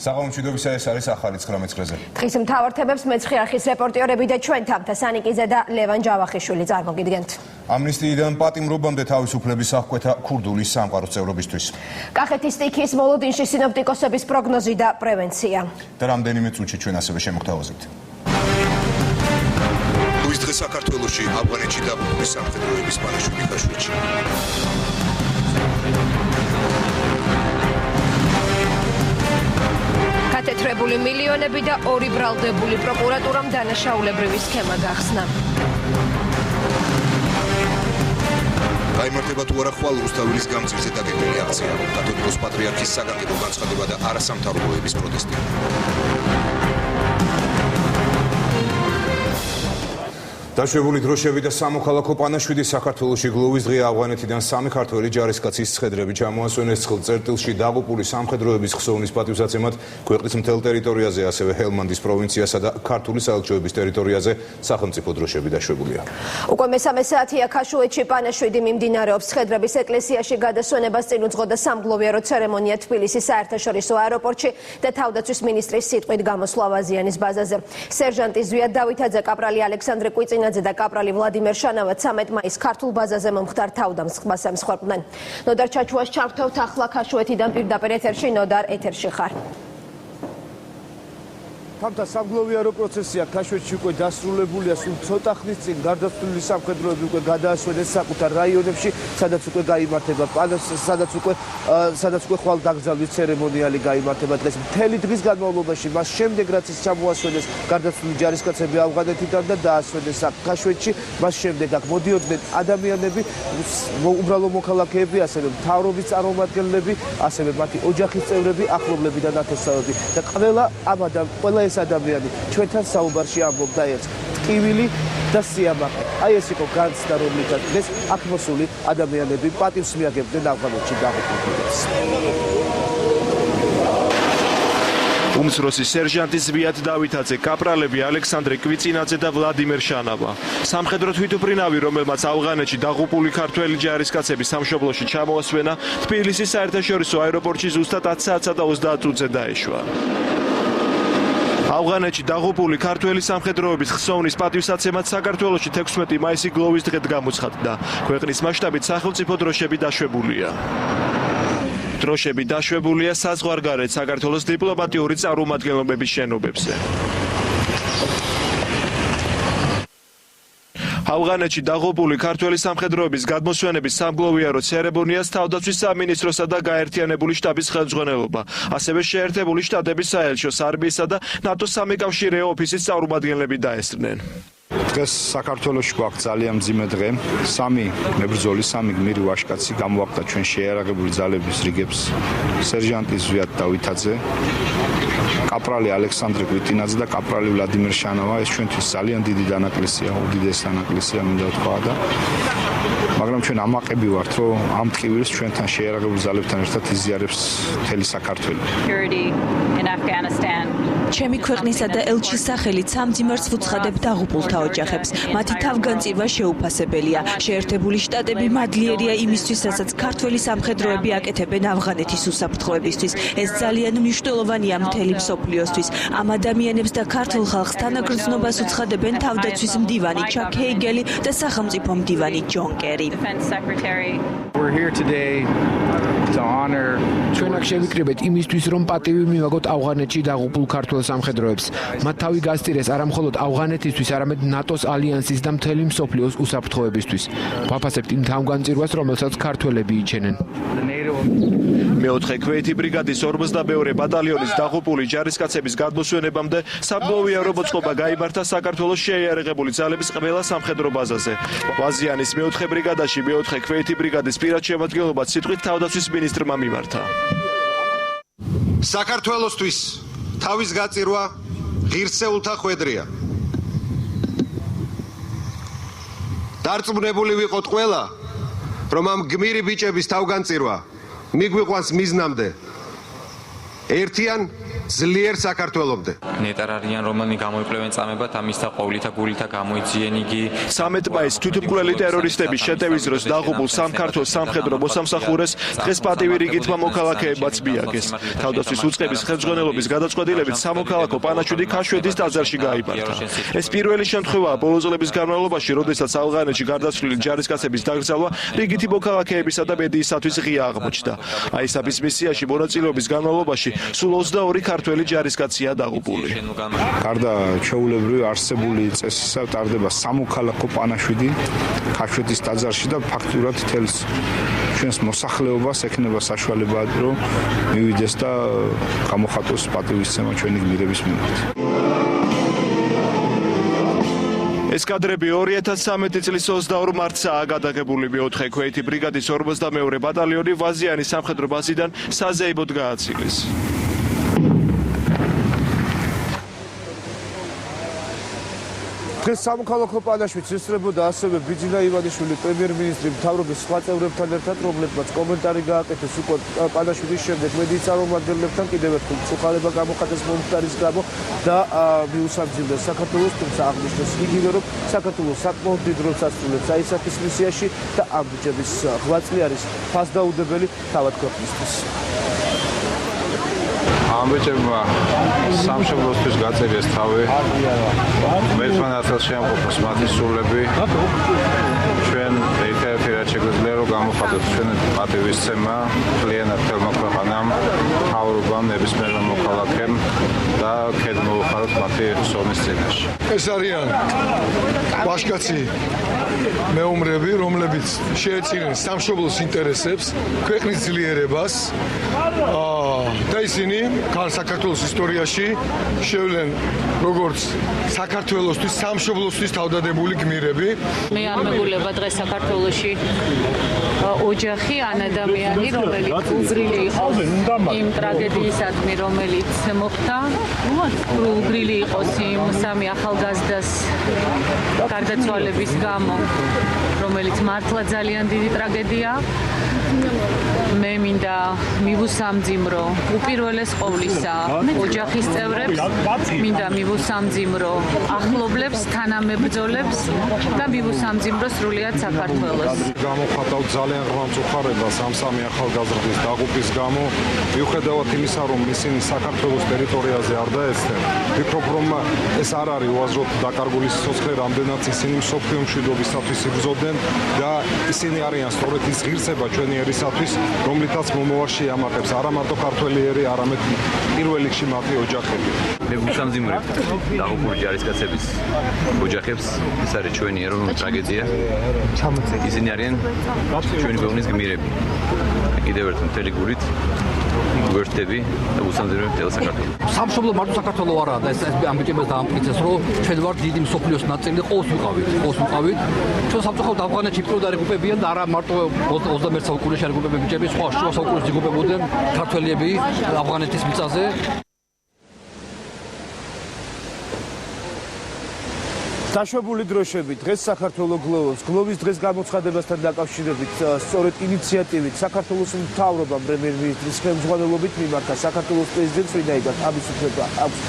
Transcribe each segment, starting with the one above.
საღამომშვიდობისა ეს არის ახალი 19 დღეზე. დღის მთავარ თემებს მეცხრე არხის რეპორტიორები და ჩვენ თამთა სანიკიძე და ლევან ჯავახიშვილი წარმოგიდგენთ. ამნისტიიდან პატიმრობამდე თავისუფლების აღკვეთა ქურდული სამყაროს წევრობისთვის. კახეთის სტიქიის მოლოდინში სინოპტიკოსების პროგნოზი და პრევენცია. და რამდენიმე წუთში ჩვენ ასევე შემოგთავაზებთ. ლუის დღე საქართველოში, ავღანეთში და სამხედროების პანაშვილი ხაშურში. გათეთრებული მილიონები და ორი ბრალდებული პროკურატურამ დანაშაულებრივი სქემა გახსნა. გაიმართება თუ არა ხვალ რუსთაველის გამზირზე დაგეგმილი აქცია, კათოლიკოს პატრიარქის საგანგებო განცხადება და არასამთავრობოების პროტესტი. დაშვებული დროშები და სამოქალაქო პანაშვიდი საქართველოში გლოვის დღე ავღანეთიდან სამი ქართველი ჯარისკაცის ცხედრები ჩამოასვენეს წერტილში დაღუპული სამხედროების ხსოვნის პატივსაცემად ქვეყნის მთელ ტერიტორიაზე, ასევე ჰელმანდის პროვინციასა და ქართული საელჩოების ტერიტორიაზე სახელმწიფო დროშები დაშვებულია. უკვე მესამე საათია ქაშუეთში პანაშვიდი მიმდინარეობს. ცხედრების ეკლესიაში გადასვენებას წინ უძღოდა სამგლოვიარო ცერემონია თბილისის საერთაშორისო აეროპორტში და თავდაცვის მინისტრის სიტყვით გამოსვლა ვაზიანის ბაზაზე. სერჟანტი ზვიად დავითაძე, კაპრალი ალექსანდრე კვიწინა და კაპრალი ვლადიმერ შანავა 13 მაისს ქართულ ბაზაზე მომხდარ თავდამსხმას ემსხვერპლნენ. ნოდარ ჩაჩუას ჩავთავთ ახლა ქაშუეთიდან პირდაპირ ეთერში. ნოდარ, ეთერში ხარ. თამთა სამგლოვიარო პროცესია ქაშვეთში უკვე დასრულებულია. სულ ცოტა ხნის წინ გარდაცვლილი სამხედროები უკვე გადაასვენეს საკუთარ რაიონებში, სადაც უკვე გაიმართება სადაც უკვე ხვალ დაკრძალვის ცერემონიალი გაიმართება დღეს. მთელი დღის განმავლობაში, მას შემდეგ რაც ის ჩამოასვენეს გარდაცვლილი ჯარისკაცები ავღანეთიდან და დაასვენეს ქაშვეთში, მას შემდეგ აქ მოდიოდნენ ადამიანები, უბრალო მოქალაქეები, ასევე მთავრობის წარმომადგენლები, ასევე მათი ოჯახის წევრები, ახლობლები და ნათესავები და ყველა ეს ადამიანი ჩვენთან საუბარში ამბობდა ერთს: ტკივილი და სიამაყე. აი ეს იყო განცდა, რომლითაც დღეს აქ მოსული ადამიანები პატივს მიაგებდნენ ავღანეთში დაღუპულებს. უმცროსი სერჟანტი ზვიად დავითაძე, კაპრალები ალექსანდრე კვიცინაძე და ვლადიმერ შანავა. სამხედრო თვითუფრინავი, რომელმაც ავღანეთში დაღუპული ქართველი ჯარისკაცების სამშობლოში ჩამოასვენა, თბილისის საერთაშორისო აეროპორტში ზუსტად 10 საათსა და 30 წუთზე დაეშვა. ავღანეთში დაღუპული ქართველი სამხედროების ხსოვნის პატივსაცემად საქართველოში 16 მაისი გლოვის დღედ გამოცხადდა. ქვეყნის მასშტაბით სახელმწიფო დროშები დაშვებულია. დროშები დაშვებულია საზღვარგარეთ საქართველოს დიპლომატიური წარმომადგენლობების შენობებზე. ავღანეთში დაღუპული ქართველი სამხედროების გადმოსვენების სამგლოვიარო ცერემონიას თავდაცვის სამინისტროსა და გაერთიანებული შტაბის ხელმძღვანელობა, ასევე შეერთებული შტატების საელჩოს, არმიისა და ნატოს სამეკავშირეო ოფისის წარმომადგენლები დაესწრნენ. დღეს საქართველოში გვაქვს ძალიან მძიმე დღე. სამი მებრძოლი, სამი გმირი ვაჟკაცი გამოაკვდა ჩვენ შეიარაღებული ძალების რიგებს. სერჟანტი ზვიად დავითაძე, კაპრალი ალექსანდრე კვიტინაძე და კაპრალი ვლადიმერ შანავა. ეს ჩვენთვის ძალიან დიდი დანაკლისია, უდიდესი დანაკლისია მინდა ვთქვა და მაგრამ ჩვენ ამაყები ვართ, რომ ამ ტკივილს ჩვენთან შეიარაღებული ძალებთან ერთად იზიარებს მთელი საქართველო. ჩემი ქვეყნისა და ელჩის სახელით სამძიმარს ვუცხადებ დაღუპულთა ოჯახებს. მათი თავგანწირვა შეუფასებელია. შეერთებული შტატები მადლიერია იმისთვის, რასაც ქართველი სამხედროები აკეთებენ ავღანეთის უსაფრთხოებისთვის. ეს ძალიან მნიშვნელოვანია მთელი მსოფლიოსთვის. ამ ადამიანებს და ქართულ ხალხს თანაგრძნობას უცხადებენ თავდაცვის მდივანი ჩაკ ჰეიგელი და სახელმწიფო მდივანი ჯონ კერი. ჩვენ აქ შევიკრიბეთ იმისთვის, რომ პატივი მივაგოთ ავღანეთში დაღუპულ ქართველ სამხედროებს. მათ თავი გასწირეს არა მხოლოდ ავღანეთისთვის, არამედ ნატოს ალიანსის და მთელი მსოფლიოს უსაფრთხოებისთვის. ვაფასებთ იმ თავგანწირვას, რომელსაც ქართველები იჩენენ. მეოთხე ქვეითი ბრიგადის 42 ბატალიონის დაღუპული ჯარისკაცების გადმოსვენებამდე სამგლოვიარო მოწყობა გაიმართა საქართველოს შეიარაღებული ძალების ყველა სამხედრო ბაზაზე. ვაზიანის მეოთხე ბრიგადაში მეოთხე ქვეითი ბრიგადის პირად შემადგენლობაც სიტყვით თავდაცვის მინისტრმა მიმართა. საქართველოსთვის თავის გაწირვა ღირსეულთა ხვედრია. დარწმუნებული ვიყოთ ყველა, რომ ამ გმირი ბიჭების თავგანწირვა მიგვიყვანს მიზნამდე ერთიან ძლიერ საქართველოსამდე. ნეტარ არიან რომანი გამოიკვლევენ წამებად ამის და ყოვლითა გულითა გამოიძიენ იგი 13 მაისს თვითმკვლელი ტერორისტების შეტევის დროს დაღუპულ სამქართოს სამხედრო მოსამსახურეს დღეს პატივი რიგითმა მოქალაქეებმაც მიაგეს. თავდაცვის უწყების ხელმძღვანელობის გადაწყვეტილებით სამოქალაქო პანაშვიდი ქაშვეთის ტაძარში გაიმართა. ეს პირველი შემთხვევაა ბოლო წლების განმავლობაში, როდესაც ავღანეთში გარდაცვლილი ჯარისკაცების დაკრძალვა რიგითი მოქალაქეებისა და მედიისათვის ღია აღმოჩნდა. აისაფის მისიაში მონაწილეობის განმავლობაში სულ 22 ქართველი ჯარისკაცია დაღუპული. გარდა ჩვეულებრივი არსებული წესისა ტარდება სამოქალაქო პანაშვიდი ქაშვეთის ტაძარში და ფაქტურად თელს ჩვენს მოსახლეობას ექნება საშუალება რომ მივიდეს და გამოხატოს პატივისცემა ჩვენი გმირების მიმართ. ეს კადრები 2013 წლის 22 მარტსაა გადაღებული მეოთხე ქვეითი ბრიგადის 42 ბატალიონი ვაზიანის სამხედრო ბაზიდან საზეიმოდ გააცილეს. დღეს სამოქალაქო პანაშვიდს ესწრებოდა ასევე ბიძინა ივანიშვილი პრემიერ-მინისტრი მთავრობის სხვა წევრებთან ერთად, რომლებმაც კომენტარი გააკეთეს უკვე პანაშვიდის შემდეგ მედიის წარმომადგენლებთან კიდევ ერთხელ მწუხარება გამოხატეს მომხდარის გამო და მიუსამძიმრეს საქართველოს, თუმცა აღნიშნეს იგივე რომ საქართველოს საკმაოდ დიდ როლს ასრულებს აისაფის მისიაში და ამ ბიჭების ღვაწლი არის ფასდაუდებელი თავად ქვეყნისთვის. ამ ბიჭებმა სამშობლოსთვის გაწერეს თავი. ერთმანეთს შეამყოფოს მათი სულები. ჩვენ ერთადერთი რაც შეგვიძლია რომ გამოხატოთ ჩვენ პატივისცემა მთლიანად ხელმა ქვეყანამ, მთავრობამ, ნებისმიერმა მოქალაქემ და ქედ მოუხაროთ მათი სონის წინაშე. ეს არიან ვაჟკაცი მეომრები, რომლებიც შეეწირნენ სამშობლოს ინტერესებს, ქვეყნის ძლიერებას და ისინი საქართველოს ისტორიაში შევლენ როგორც საქართველოსთვის, სამშობლოსთვის თავდადებული გმირები. მე არ მეგულება დღეს საქართველოში ოჯახი ან ადამიანი, რომელიც უგრილი იყო იმ ტრაგედიისადმი, რომელიც მოხდა, უგრილი იყოს იმ სამი ახალგაზრდას გარდაცვალების გამო, რომელიც მართლა ძალიან დიდი ტრაგედია. მე მინდა მივუსამძიმრო უპირველეს ყოვლისა ოჯახის წევრებს, მინდა მივუსამძიმრო ახლობლებს, თანამებრძოლებს და მივუსამძიმრო სრულიად საქართველოს. გამოხატავთ ძალიან ღრმა მწუხარებას ამ სამი ახალგაზრდის დაღუპვის გამო, მიუხედავად იმისა, რომ ისინი საქართველოს ტერიტორიაზე არ დაეცნენ. ვფიქრობ, რომ ეს არ არის უაზროდ დაკარგული სიცოცხლე, რამდენად ისინი მსოფლიო მშვიდობისათვის იბრძოდნენ და ისინი არიან სწორედ ის ღირსება ჩვენი ერისათვის, რომლითაც მომავალში ამატებს არა მარტო ქართველი ერი, არამედ პირველ რიგში მათი ოჯახები. მე ვუსამძიმრებ დაღუპული ჯარისკაცების ოჯახებს, ეს არის ჩვენი ეროვნული ტრაგედია. ისინი არიან ჩვენი ქვეყნის გმირები. კიდევ ერთ მთელი გულით გვერდები და ვუსამძიმრებ მთელ საქართველოს. სამშობლო მარტო საქართველო არაა და ეს ამბიჭებას დაამტკიცეს, რომ ჩვენ ვართ დიდი მსოფლიოს ნაწილი და ყოველს ვიყავით. ჩვენ სამწუხაროდ ავღანეთში პირველი გრუპებიან და არა მარტო 21 საუკუნეში არის გრუპები ბიჭები, სხვა შუა საუკუნეში გრუპებოდნენ ქართველები ავღანეთის მიწაზე. დაშვებული დროშები დღეს საქართველოს გლოვის დღეს გამოცხადებასთან დაკავშირებით სწორედ ინიციატივით საქართველოს მთავრობამ პრემიერ-მინისტრის ხელმძღვანელობით მიმართა საქართველოს პრეზიდენტს, ვინაიდან ამის უფლება აქვს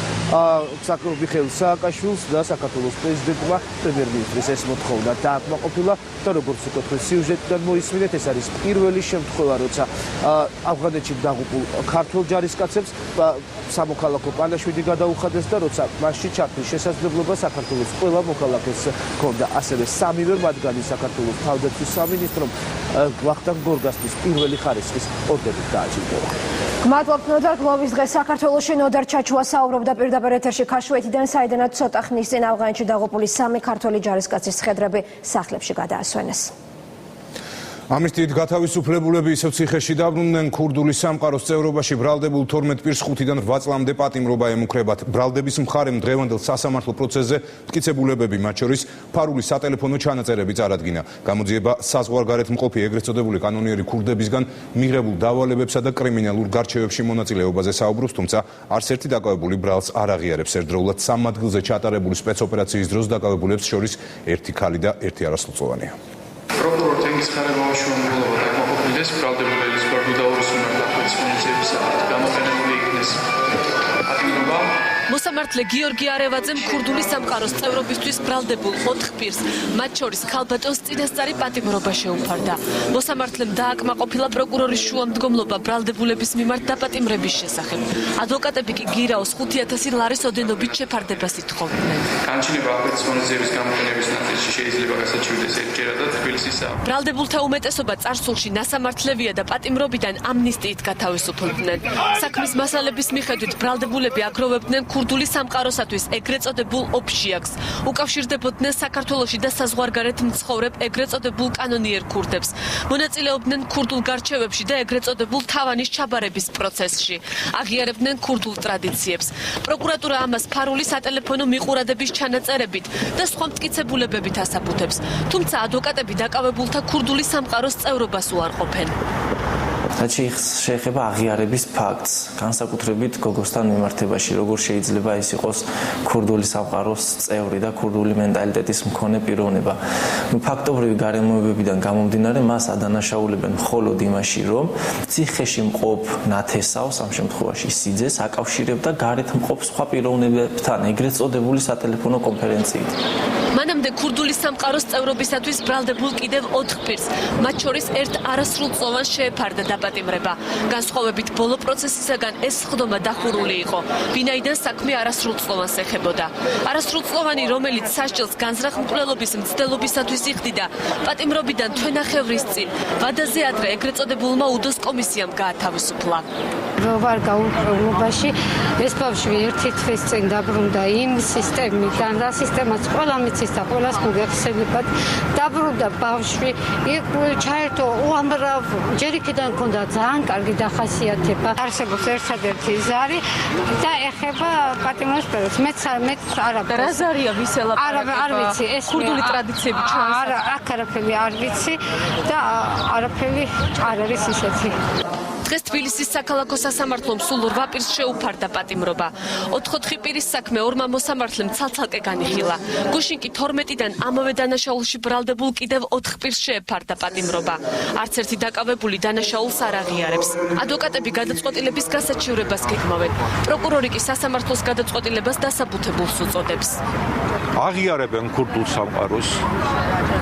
მიხეილ სააკაშვილს და საქართველოს პრეზიდენტმა პრემიერ-მინისტრის ეს მოთხოვნა დააკმაყოფილა და როგორც უკვე თქვენ სიუჟეტიდან მოისმინეთ, ეს არის პირველი შემთხვევა, როცა ავღანეთში დაღუპულ ქართველ ჯარისკაცებს სამოქალაქო პანაშვიდი გადაუხადეს და როცა მასში ჩართვის შესაძლებლობა საქართველოს ყველა მოქალაქეს ჰქონდა. ასევე სამივე მათგანი საქართველოს თავდაცვის სამინისტრომ ვახტანგ გორგასთვის პირველი ხარისხის ორდენით დააჯილდოვა. გმადლობთ ნოდარ. გლოვის დღეს საქართველოში ნოდარ ჩაჩუა საუბრობდა პირდაპირ ეთერში ქაშვეთიდან, საიდანაც ცოტა ხნის წინ ავღანეთში დაღუპული 3 ქართველი ჯარისკაცის ცხედრები სახლებში გადაასვენეს. ამის გათავისუფლებულები ისევ ციხეში დაბრუნდნენ. ქურდული სამყაროს წევრობაში ბრალდებულ 12 პირს 5-დან 8 წლამდე პატიმრობა ემუქრებათ. ბრალდების მხარემ დღევანდელ სასამართლო პროცესზე მტკიცებულებები, მათ შორის ფარული სატელეფონო ჩანაწერები წარადგინა. გამოძიება საზღვარგარეთ მყოფი ეგრეთ წოდებული კანონიერი ქურდებისგან მიღებულ დავალებებსა და კრიმინალურ გარჩევებში მონაწილეობაზე საუბრობს, თუმცა არც ერთი დაკავებული ბრალს არ აღიარებს. ერთდროულად სამ ადგილზე ჩატარებული სპეცოპერაციის დროს დაკავებულებს შორის ერთი ქალი და ერთი არასრულწლოვანია. პროკურორ თენგიზ ხარებავაშვილმა დაკმაყოფილდეს ბრალდებულის გვარდუდაურის უნარ დაფუძნების გამოყენებული იქნეს მოსამართლე გიორგი არევაძემ ქურდული სამყაროს წევრობისთვის ბრალდებულ 4 პირს, მათ შორის ქალბატონს წინასწარი პატიმრობა შეუფარდა. მოსამართლემ დააკმაყოფილა პროკურორის შუამდგომლობა ბრალდებულების მიმართ დაპატიმრების შესახებ. ადვოკატები კი გირაოს 5,000 ლარის ოდენობით შეფარდებას ითხოვდნენ. განჩინება აფეთქების მონაზიების გამოყენების ნაწილში შეიძლება გასაჩივრდეს ერთჯერად და თბილისისა. ბრალდებულთა უმეტესობა წარსულში ნასამართლევია და პატიმრობიდან ამნისტიით გათავისუფლდნენ. საქმის მასალების მიხედვით ბრალდებულები აგროვებდნენ ქურდული სამყაროსათვის ეგრეთ წოდებულ ოფშიაკს. უკავშირდებოდნენ საქართველოში და საზღვარგარეთ მცხოვრებ ეგრეთ წოდებულ კანონიერ ქურდებს. მონაწილეობდნენ ქურდულ გარჩევებში და ეგრეთ წოდებულ თავანის ჩაბარების პროცესში. აღიარებდნენ ქურდულ ტრადიციებს. პროკურატურა ამას ფარული სატელეფონო მიყურადების ჩანაწერებით და სხვა მტკიცებულებებით ასაფუთებს. თუმცა ადვოკატები დაკავებულთა ქურდული სამყაროს წევრობას უარყოფენ. შეეხება აღიარების ფაქტს, განსაკუთრებით გოგოსთან მიმართებაში, როგორ შეიძლება ეს იყოს ქურდული სამყაროს წევრი და ქურდული მენტალიტეტის მქონე პიროვნება. ფაქტობრივი გარემოებებიდან გამომდინარე, მას ადანაშაულებენ მხოლოდ იმაში, რომ ციხეში მყოფ ნათესავს, ამ შემთხვევაში სიძეს, აკავშირებდა გარეთ მყოფ სხვა პიროვნებებთან, ეგრეთ წოდებული სატელეფონო კონფერენციით. მანამდე ქურდული სამყაროს წევრობისათვის ბრალდებულ კიდევ 4 პირს, მათ შორის ერთ არასრულწლოვანს შეეფარდა დაპატიმრება. განსხვავებით ბოლო პროცესისაგან ეს სხდომა დახურული იყო, ვინაიდან საქმე არასრულწლოვანს ეხებოდა. არასრულწლოვანი, რომელიც სასჯელს განზრახ-მკვლელობის მცდელობისათვის იხდიდა, პატიმრობიდან თვენახევრის წინ ვადაზე ადრე ეგრეთ წოდებულმა უდოს კომისიამ გაათავისუფლა. ვარ გაუქმებაში ეს ბავშვი ერთი თვის წინ დაბრუნდა იმ სისტემიდან და სისტემაც ყველა მიცის და ყველას მოგეხსენებათ დაბრუნდა ბავშვი იქ ჩაერთო უამრავ ჯერ იქიდან ჰქონდა ძალიან კარგი დახასიათება არსებობს ერთადერთი ზარი და ეხება პატიმრობის პერიოდს მეც არაფერს რა ზარია ვის ელაპარაკება არ ვიცი ეს ქურდული ტრადიციები არა აქ არაფერი არ ვიცი და არაფერი არ არის ისეთი. დღეს თბილისის საქალაქო სასამართლომ სულ 8 პირს შეუფარდა პატიმრობა. 4 პირის საქმე ორმა მოსამართლემ ცალ-ცალკე განიხილა. გუშინ კი 12-დან ამავე დანაშაულში ბრალდებულ კიდევ 4 პირს შეეფარდა პატიმრობა. არც ერთი დაკავებული დანაშაულს არ აღიარებს. ადვოკატები გადაწყვეტილების გასაჩივრებას გეგმავენ. პროკურორი კი სასამართლოს გადაწყვეტილებას დასაბუთებულს უწოდებს. აღიარებენ ქურდულ სამყაროს.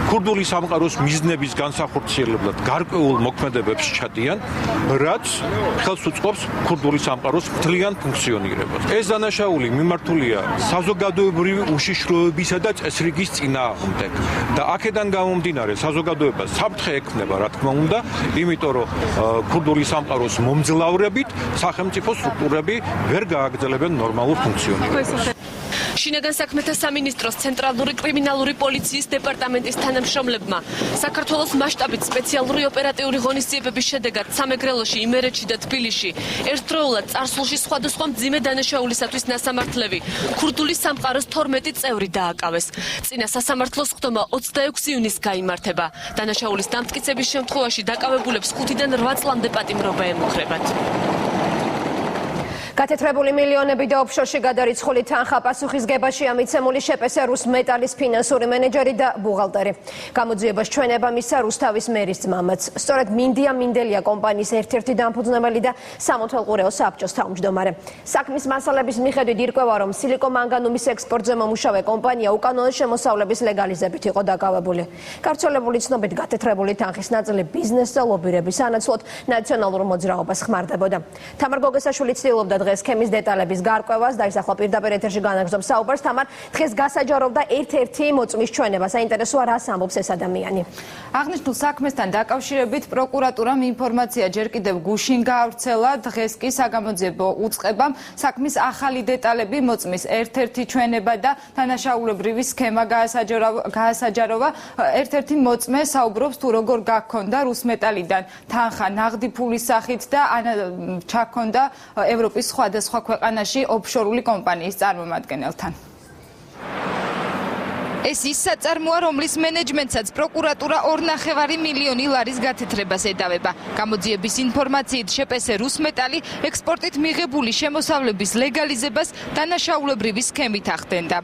ქურდული სამყაროს მიზნების განსახორციელებლად გარკვეულ მოქმედებებს ჩადიან, რაც ხელს უწყობს ქურდული სამყაროს მთლიან ფუნქციონირებას. ეს დანაშაული მიმართულია საზოგადოებრივი უშიშროებისა და წესრიგის წინააღმდეგ და აქედან გამომდინარე საზოგადოებას საფრთხე ექმნება, რა თქმა უნდა, იმიტომ რომ ქურდული სამყაროს მომძლავრებით სახელმწიფო სტრუქტურები ვერ გააგრძელებენ ნორმალურ ფუნქციონირებას. შინაგან საქმეთა სამინისტროს ცენტრალური კრიმინალური პოლიციის დეპარტამენტის თანამშრომლებმა საქართველოს მასშტაბით სპეციალური ოპერატიული ღონისძიებების შედეგად სამეგრელოში, იმერეთში და თბილისში ერთდროულად წარსულში სხვადასხვა მძიმე დანაშაულისათვის ნასამართლევი ქურდული სამყაროს 12 წევრი დააკავეს. წინა სასამართლოს სხდომა 26 ივნისს გაიმართება. დანაშაულის დამტკიცების შემთხვევაში დაკავებულებს 5-დან 8 წლამდე პატიმრობა ემუქრებათ. გათეთრებული მილიონები და ოფშორში გადარიცხული თანხა პასუხისგებაშია მიცემული შეპესე რუსმეტალის ფინანსური მენეჯერი და ბუღალტერი. გამოძიებას ჩვენება მისცა რუსთავის მერის ძმამაც. სწორედ მინდია მინდელია კომპანიის ერთ-ერთი დამფუძნებელი და სამოთელყურეო საბჭოს თავმჯდომარე. საქმის მასალების მიხედვით ირკვევა, რომ სილიკომანგანუმის ექსპორტზე მომუშავე კომპანია უკანონო შემოსავლების ლეგალიზებით იყო დაკავებული. გავრცელებული ცნობით გათეთრებული თანხის ნაწილი ბიზნეს და ლობირების სანაცვლოდ ნაციონალურ მოძრაობას ხმარდებოდა. თამარ გოგესაშვილი ცდილობდა დღეს სქემის დეტალების გარკვევას და ისახლა პირდაპირ ეთერში განაგრძობს საუბარს. თამარ, დღეს გასაჯაროვდა ერთ-ერთი მოწმის ჩვენება. საინტერესოა, რას ამბობს ეს ადამიანი. აღნიშნულ საქმესთან დაკავშირებით პროკურატურამ ინფორმაცია ჯერ კიდევ გუშინ გაავრცელა, დღეს კი საგამოძიებო უწყებამ საქმის ახალი დეტალები მოწმის ერთ-ერთი ჩვენება და დანაშაულებრივი სქემა გაასაჯაროვა. ერთ-ერთი მოწმე საუბრობს თუ როგორ გაქონდა რუსმეტალიდან თანხა ნაღდი ფულის სახით და ჩაქონდა ევროპის სხვადასხვა ქვეყანაში ოფშორული კომპანიის წარმომადგენელთან. ეს ის საწარმოა, რომლის მენეჯმენტსაც პროკურატურა 2,5 მილიონი ლარის გათეთრებას ედავება. გამოძიების ინფორმაციით შეპესე რუსმეტალი ექსპორტით მიღებული შემოსავლების ლეგალიზებას დანაშაულებრივი სქემით ახდენდა.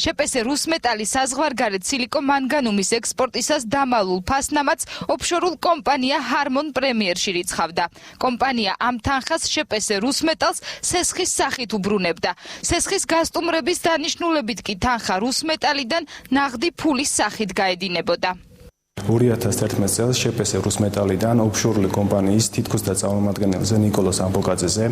შეპესე რუსმეტალის საზღვარგარეთ სილიკონ-მანგანუმის ექსპორტისას დამალულ ფასნამაც ოფშორულ კომპანია ჰარმონ პრემიერში რიცხავდა. კომპანია ამ თანხას შეპესე რუსმეტალს სესხის სახით უბრუნებდა. სესხის გასტუმრების დანიშნულებით კი თანხა რუსმეტალიდან ნაღდი ფულის სახით გაედინებოდა. 2011 წელს შეპესე რუსმეტალიდან ოფშორული კომპანიის თითქოს დაწარმოადგენელზე ნიკოლოზ ამბოკაძეზე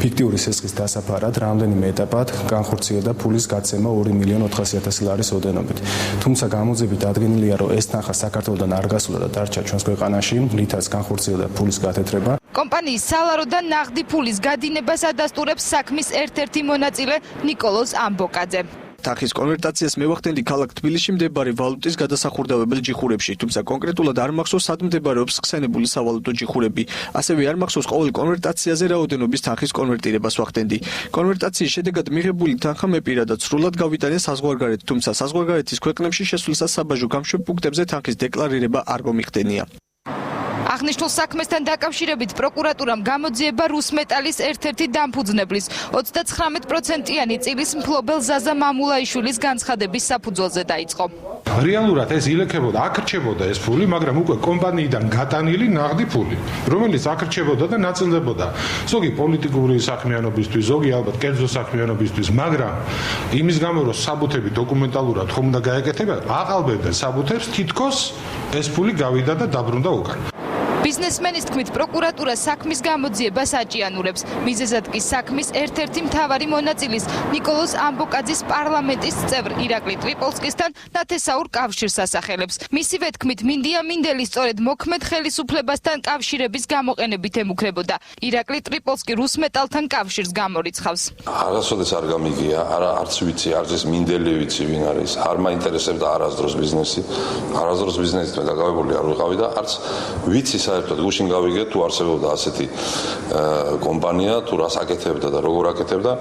ფიქტიური სესხის დასაფარად რამდენიმე ეტაპად განხორციელდა ფულის გაცემა 2.400.000 ლარის ოდენობით. თუმცა გამოძებით ადგენილია, რომ ეს თანხა საქართველოსთან არ გასულა და დარჩა ჩვენს ქვეყანაში, რითაც განხორციელდა ფულის გათეთრება. კომპანიის სალაროდან ნაღდი ფულის გადინებას ადასტურებს საქმის ერთ-ერთი მონაწილე ნიკოლოზ ამბოკაძე. თანხის კონვერტაციას მევახდენდი ქალაქ თბილისში მდებარე ვალუტის გადასახურდავებელ ჯიხურებში, თუმცა კონკრეტულად არ მახსოვს სად მდებარეობს ხსენებული სავალუტო ჯიხურები. ასევე არ მახსოვს ყოველ კონვერტაციაზე რაოდენობის თანხის კონვერტირებას ვახდენდი. კონვერტაციის შედეგად მიღებული თანხა მე პირადად სრულად გავიტანე საზღვარგარეთ, თუმცა საზღვარგარეთის ქვეყნებში შესვლისას საბაჟო გამშვებ პუნქტებზე თანხის დეკლარირება არ მომიხდენია. აღნიშნულ საქმესთან დაკავშირებით პროკურატურამ გამოძიება რუსმეტალის ერთ-ერთი დამფუძნებლის 39%-იანი წილის მფლობელ ზაზა მამულაიშვილის განცხადების საფუძველზე დაიწყო. რეალურად ეს ილექებოდა, აკრჩებოდა ეს ფული, მაგრამ უკვე კომპანიიდან გატანილი ნაღდი ფული, რომელიც აკრჩებოდა და ნაწილდებოდა ზოგი პოლიტიკური საქმიანობისთვის, ზოგი ალბათ კერძო საქმიანობისთვის, მაგრამ იმის გამო რომ საბუთები დოკუმენტალურად ხომ უნდა გაეკეთება, აყალბებდნენ საბუთებს, თითქოს ეს ფული გავიდა და დაბრუნდა უკან. ბიზნესმენის თქმით, პროკურატურა საქმის გამოძიებას აჭიანურებს. მიზეზად კი საქმის ერთ-ერთი მთავარი მონაწილის ნიკოლოზ ამბოკაძის პარლამენტის წევრ ირაკლი ტრიპოლსკისთან ნათესაურ კავშირს ასახელებს. მისივე თქმით, მინდია მინდელი სწორედ მოქმედ ხელისუფლებასთან კავშირების გამოყენებით ემუქრებოდა. ირაკლი ტრიპოლსკი რუსმეტალთან კავშირს გამორიცხავს. არასოდეს არ გამიგია, არც ვიცი, არც ეს მინდელი ვიცი ვინ არის. არ მაინტერესებდა არასდროს ბიზნესი. არასდროს ბიზნესით დაკავებული არ ვიყავი და არც ვიცი საერთოდ გუშინ გავიგეთ თუ არსებობდა ასეთი კომპანია, თუ რას აკეთებდა და როგორ აკეთებდა.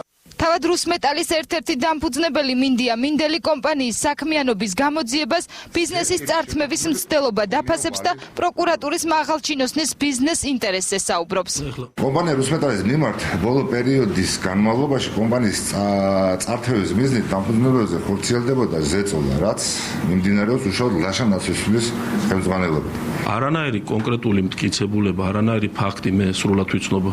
თავად რუსმეტალის ერთ-ერთი დამფუძნებელი მინდია მინდელი კომპანიის საქმიანობის გამოძიებას ბიზნესის წართმევის მცდელობა დაფასებს და პროკურატურის მაღალჩინოსნის ბიზნეს ინტერესზე საუბრობს. კომპანია რუსმეტალის მიმართ ბოლო პერიოდის განმავლობაში კომპანიის წართმევის მიზნით დამფუძნებელზე ხორციელდებოდა ზეწოლა, რაც მიმდინარეობს უშუალოდ ლაშა ნაცვისფრის ხელმძღვანელობით. არანაირი კონკრეტული მტკიცებულება, არანაირი ფაქტი მე სრულად ვიცნობ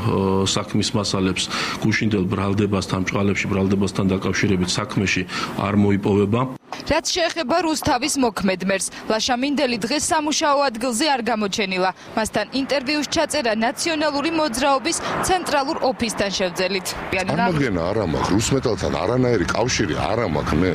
საქმის მასალებს გუშინდელ ბრალდებასთან ბრალდებასთან დაკავშირებით საქმეში არ მოიპოვება. რაც შეეხება რუსთავის მოქმედ მერს, ლაშა მინდელი დღეს სამუშაო ადგილზე არ გამოჩენილა. მასთან ინტერვიუს ჩაწერა ნაციონალური მოძრაობის ცენტრალურ ოფისთან შევძელით. წარმოგენა არ მაქვს რუსმეტალთან არანაირი კავშირი არ მაქვს მე.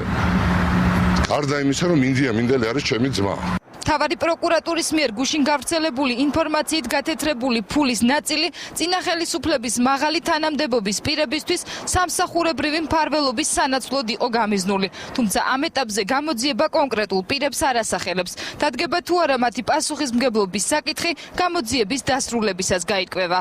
გარდა იმისა, რომ მინდელი არის ჩემი ძმა. თავარი პროკურატურის მიერ გუშინ გავრცელებული ინფორმაციით გათეთრებული ფულის ნაწილი წინა ხელისუფლების მაღალი თანამდებობის პირებისთვის სამსახურებრივი მფარველობის სანაცვლოდ იყო გამიზნული. თუმცა ამ ეტაპზე გამოძიება კონკრეტულ პირებს არ ასახელებს. დადგება თუ არა მათი პასუხისმგებლობის საკითხი გამოძიების დასრულებისას გაირკვევა.